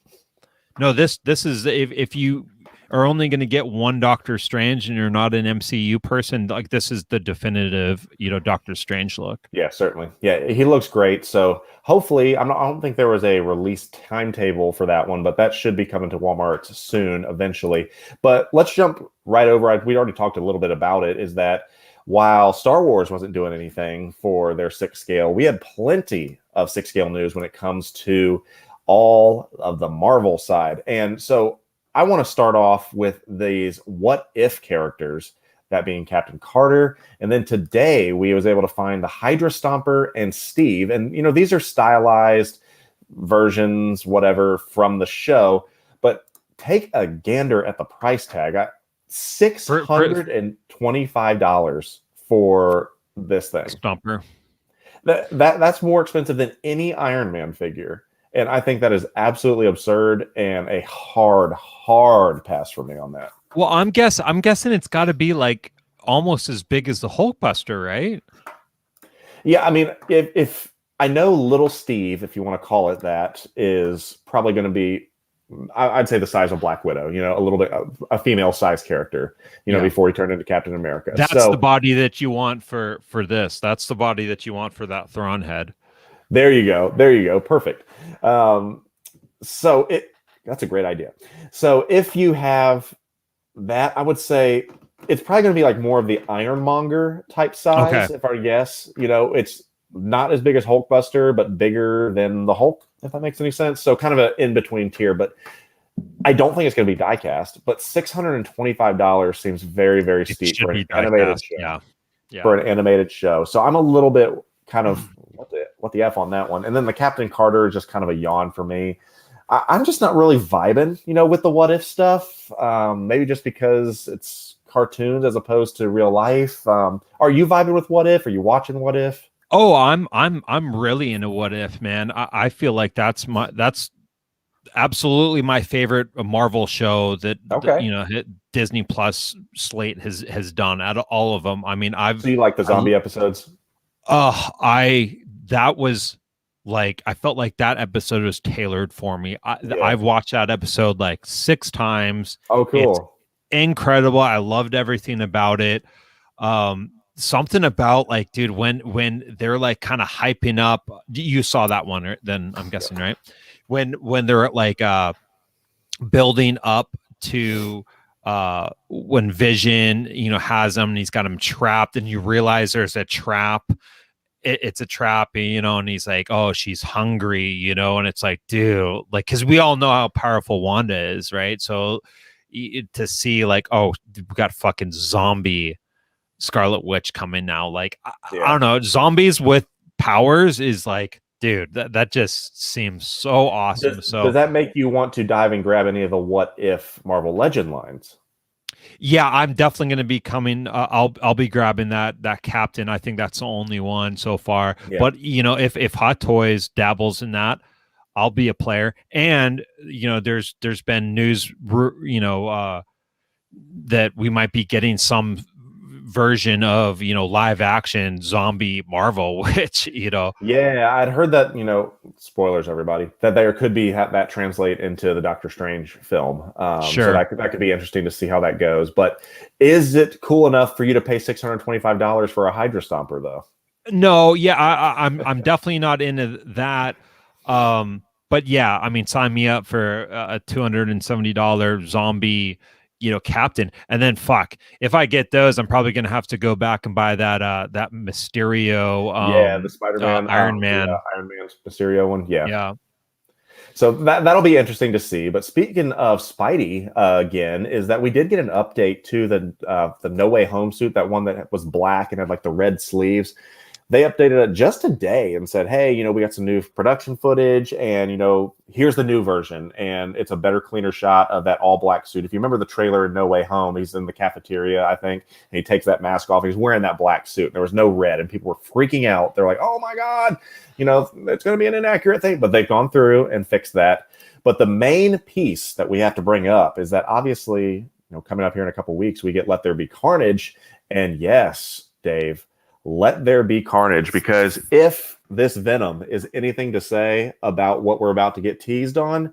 No, this is if you are only going to get one Doctor Strange and you're not an MCU person, like this is the definitive, Doctor Strange look. Yeah, certainly. Yeah, he looks great. So hopefully, I don't think there was a release timetable for that one, but that should be coming to Walmart soon, eventually. But let's jump right over. We already talked a little bit about it, is that while Star Wars wasn't doing anything for their 6 scale, we had plenty of 6 scale news when it comes to all of the Marvel side. And so I want to start off with these what if characters, that being Captain Carter. And then today we was able to find the Hydra Stomper and Steve. And, these are stylized versions, whatever, from the show. But take a gander at the price tag. $625 for this thing. Stomper. That's more expensive than any Iron Man figure. And I think that is absolutely absurd and a hard pass for me on that. Well, I'm guessing it's got to be like almost as big as the Hulkbuster, right? Yeah, I mean, if I know Little Steve, if you want to call it that, is probably going to be, I'd say the size of Black Widow, a little bit, a female size character, before he turned into Captain America. That's the body that you want for this. That's the body that you want for that Thrawn head. There you go. There you go. Perfect. That's a great idea. So if you have that, I would say it's probably going to be like more of the Ironmonger type size. If I guess, it's not as big as Hulkbuster, but bigger than the Hulk, if that makes any sense. So kind of an in-between tier, but I don't think it's going to be die-cast, but $625 seems very, very steep for an animated show. Yeah. For an animated show. So I'm a little bit kind of what the F on that one. And then the Captain Carter is just kind of a yawn for me. I'm just not really vibing, with the what if stuff. Maybe just because it's cartoons as opposed to real life. Are you vibing with what if? Are you watching what if? Oh, I'm really into what if, man. I feel like that's absolutely my favorite Marvel show that Disney Plus slate has done out of all of them. I mean, so you like the zombie episodes? That was like, I felt like that episode was tailored for me. I've watched that episode like 6 times. Oh, cool. It's incredible. I loved everything about it. Something about like, dude, when they're like kind of hyping up, you saw that one, right? Then I'm guessing, right? When they're like building up to when Vision, has them and he's got him trapped, and you realize there's a trap. It's a trap, and he's like, oh, she's hungry, and it's like, dude, like, because we all know how powerful Wanda is, right? So to see like, oh, we got fucking zombie Scarlet Witch coming now, like, I don't know, zombies with powers is like, dude, that just seems so awesome. Does that make you want to dive and grab any of the what if Marvel Legend lines? Yeah, I'm definitely going to be coming. I'll be grabbing that Captain. I think that's the only one so far. Yeah. But if Hot Toys dabbles in that, I'll be a player. And there's been news, that we might be getting some version of live action zombie Marvel, which I'd heard that spoilers everybody, that there could be that translate into the Doctor Strange film. Sure, so that could be interesting to see how that goes. But is it cool enough for you to pay $625 for a Hydra Stomper though? No, I'm definitely not into that. But yeah, I mean, sign me up for a $270 zombie Captain. And then if I get those, I'm probably gonna have to go back and buy that Mysterio the Spider-Man Iron Man Mysterio one. Yeah. So that'll be interesting to see. But speaking of Spidey, again, is that we did get an update to the No Way Home suit, that one that was black and had like the red sleeves. They updated it just today and said, hey, we got some new production footage, and, here's the new version. And it's a better, cleaner shot of that all black suit. If you remember the trailer in No Way Home, he's in the cafeteria, I think, and he takes that mask off. He's wearing that black suit. There was no red, and people were freaking out. They're like, oh my God, it's going to be an inaccurate thing. But they've gone through and fixed that. But the main piece that we have to bring up is that obviously, coming up here in a couple of weeks, we get Let There Be Carnage. And yes, Dave, Let There Be Carnage, because if this Venom is anything to say about what we're about to get teased on,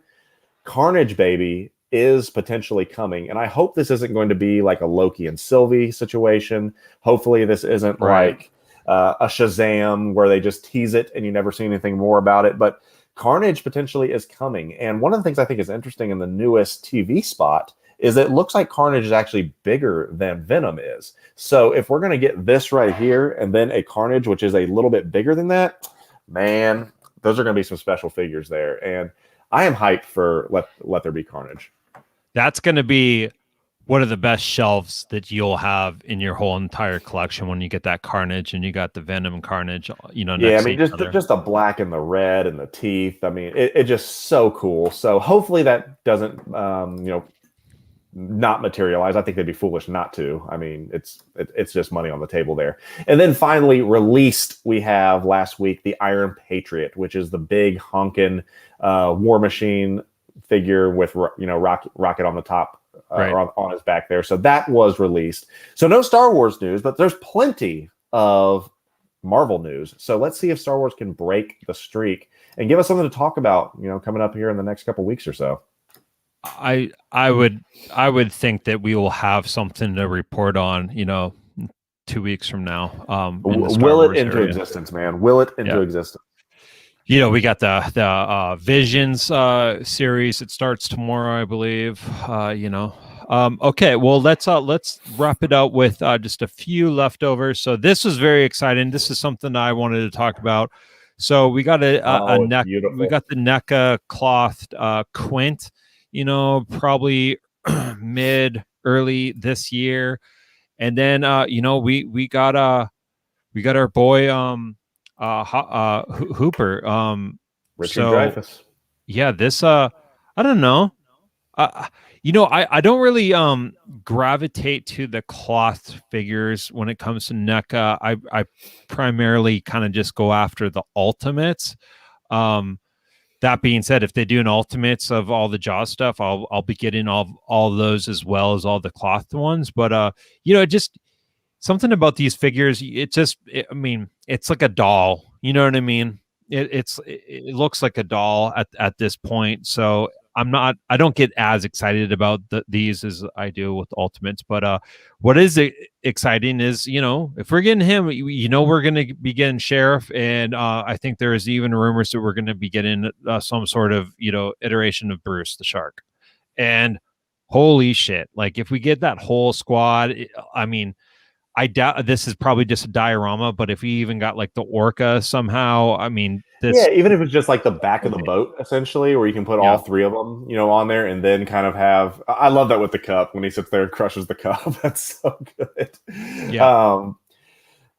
Carnage, baby, is potentially coming. And I hope this isn't going to be like a Loki and Sylvie situation. Hopefully this isn't like a Shazam where they just tease it and you never see anything more about it. But Carnage potentially is coming. And one of the things I think is interesting in the newest TV spot is it looks like Carnage is actually bigger than Venom is. So if we're going to get this right here and then a Carnage, which is a little bit bigger than that, man, those are going to be some special figures there. And I am hyped for Let There Be Carnage. That's going to be one of the best shelves that you'll have in your whole entire collection when you get that Carnage and you got the Venom Carnage, next just the black and the red and the teeth. I mean, it's just so cool. So hopefully that doesn't, not materialize. I think they'd be foolish not to. I mean, it's just money on the table there. And then finally released, we have last week the Iron Patriot, which is the big honking War Machine figure with rocket on the top on his back there. So that was released. So no Star Wars news, but there's plenty of Marvel news. So let's see if Star Wars can break the streak and give us something to talk about, coming up here in the next couple weeks or so. I would think that we will have something to report on, 2 weeks from now. Will it into existence, man? Will it into existence? We got the Visions series. It starts tomorrow, I believe. Okay, well let's wrap it out with just a few leftovers. So this was very exciting. This is something I wanted to talk about. So we got we got the NECA clothed Quint. Probably early this year, and then we got our boy Hooper. Richard Dreyfuss. Yeah, this I don't know. I don't really gravitate to the cloth figures when it comes to NECA. I primarily kind of just go after the ultimates. That being said, if they do an ultimates of all the Jaw stuff, I'll be getting all those as well as all the cloth ones. But just something about these figures. It's like a doll. You know what I mean? It looks like a doll at this point. So I don't get as excited about these as I do with ultimates. But what is exciting is, if we're getting him, we're going to be getting Sheriff. And I think there is even rumors that we're going to be getting some sort of, iteration of Bruce the Shark. And holy shit, like if we get that whole squad, I doubt this is probably just a diorama, but if we even got like the Orca somehow, even if it's just like the back of the boat, essentially, where you can put all three of them, on there, and then kind of have. I love that with the cup when he sits there and crushes the cup. That's so good. Yeah.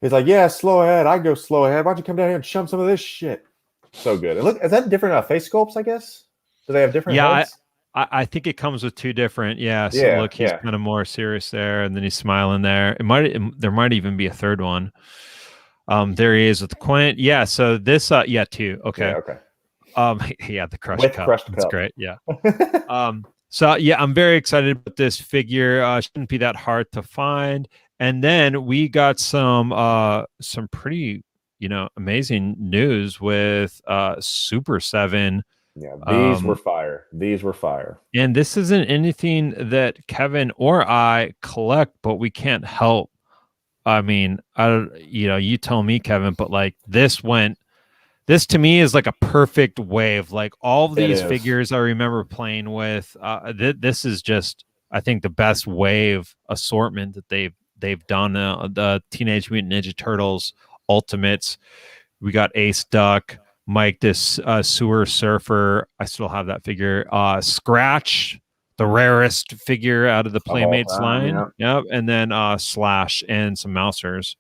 He's like, "Yeah, slow ahead. I go slow ahead. Why don't you come down here and chum some of this shit?" So good. And look, is that different face sculpts? I guess. Do they have different? Heads? I think it comes with two different. So look, he's kind of more serious there, and then he's smiling there. There might even be a third one. There he is with the Quint. Yeah. So this, two. Okay. Yeah, okay. The crushed cup. That's great. Yeah. So yeah, I'm very excited about this figure. Shouldn't be that hard to find. And then we got some pretty, amazing news with Super 7. Yeah, these were fire. And this isn't anything that Kevin or I collect, but we can't help. You tell me, Kevin, but like this to me is like a perfect wave. Like all of these figures I remember playing with. This is just, I think, the best wave assortment that they've done. The Teenage Mutant Ninja Turtles Ultimates. We got Ace Duck. Mike, this sewer surfer. I still have that figure. Scratch, the rarest figure out of the Playmates line. Yep. And then Slash and some Mousers.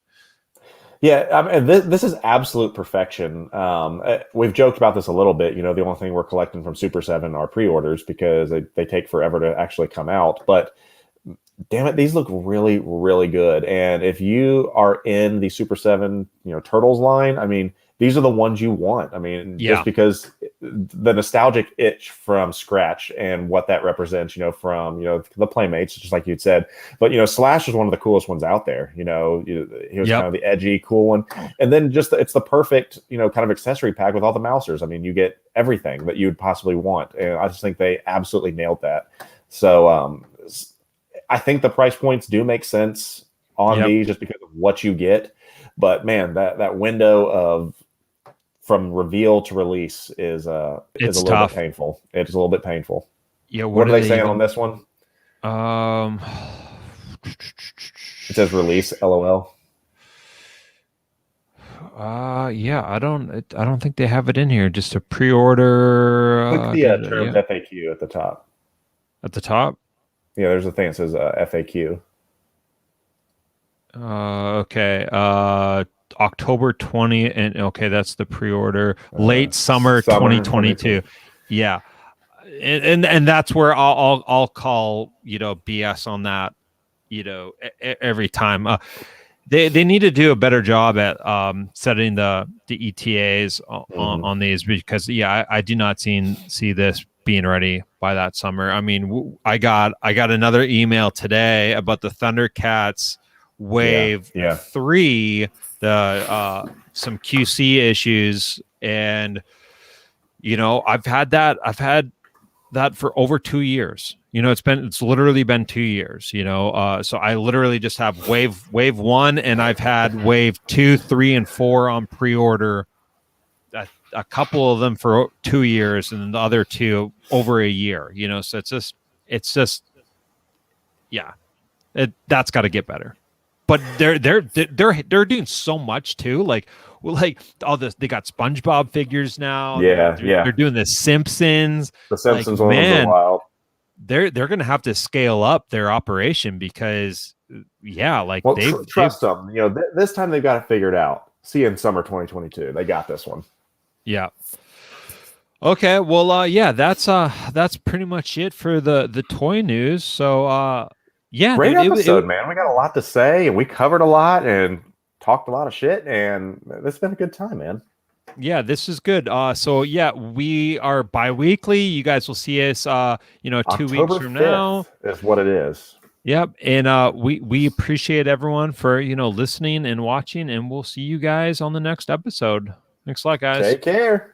Yeah, this is absolute perfection. We've joked about this a little bit. The only thing we're collecting from Super 7 are pre-orders because they take forever to actually come out. But damn it, these look really, really good. And if you are in the Super 7, Turtles line, these are the ones you want. Just because the nostalgic itch from Scratch and what that represents, from, the Playmates, just like you'd said. But, Slash is one of the coolest ones out there. He was kind of the edgy, cool one. And then it's the perfect, kind of accessory pack with all the Mousers. You get everything that you would possibly want. And I just think they absolutely nailed that. So I think the price points do make sense on these just because of what you get. But man, that window of from reveal to release is a little tough. Bit painful. It's a little bit painful. Yeah. What are they saying on this one? It says release. LOL. Yeah. I don't think they have it in here. Just a pre-order. Click the terms FAQ at the top. At the top. Yeah, there's a thing that says FAQ. Okay. October 20, and okay, that's the pre-order. Late summer 2022. Yeah, and that's where I'll call BS on that. Every time. They need to do a better job at setting the ETAs on these because I do not see this being ready by that summer. I got another email today about the Thundercats Wave Yeah. 3, the some QC issues, and I've had that for over 2 years. It's literally been 2 years. So I literally just have wave 1, and I've had wave 2, 3, and 4 on pre-order. A couple of them for 2 years, and then the other 2 over a year. So it's just, yeah, that's got to get better. But they're doing so much too. Like all this, they got SpongeBob figures now. They're doing the Simpsons. The Simpsons ones are wild. They're gonna have to scale up their operation because trust them. This time they've got it figured out. See you in summer 2022. They got this one. Yeah. Okay. Well, that's pretty much it for the toy news. So, great episode, man. We got a lot to say, and we covered a lot and talked a lot of shit, and it's been a good time, man. Yeah, this is good. So we are bi-weekly. You guys will see us 2 October weeks from now. Is what it is. Yep. And we appreciate everyone for listening and watching, and we'll see you guys on the next episode. Thanks a lot, guys. Take care.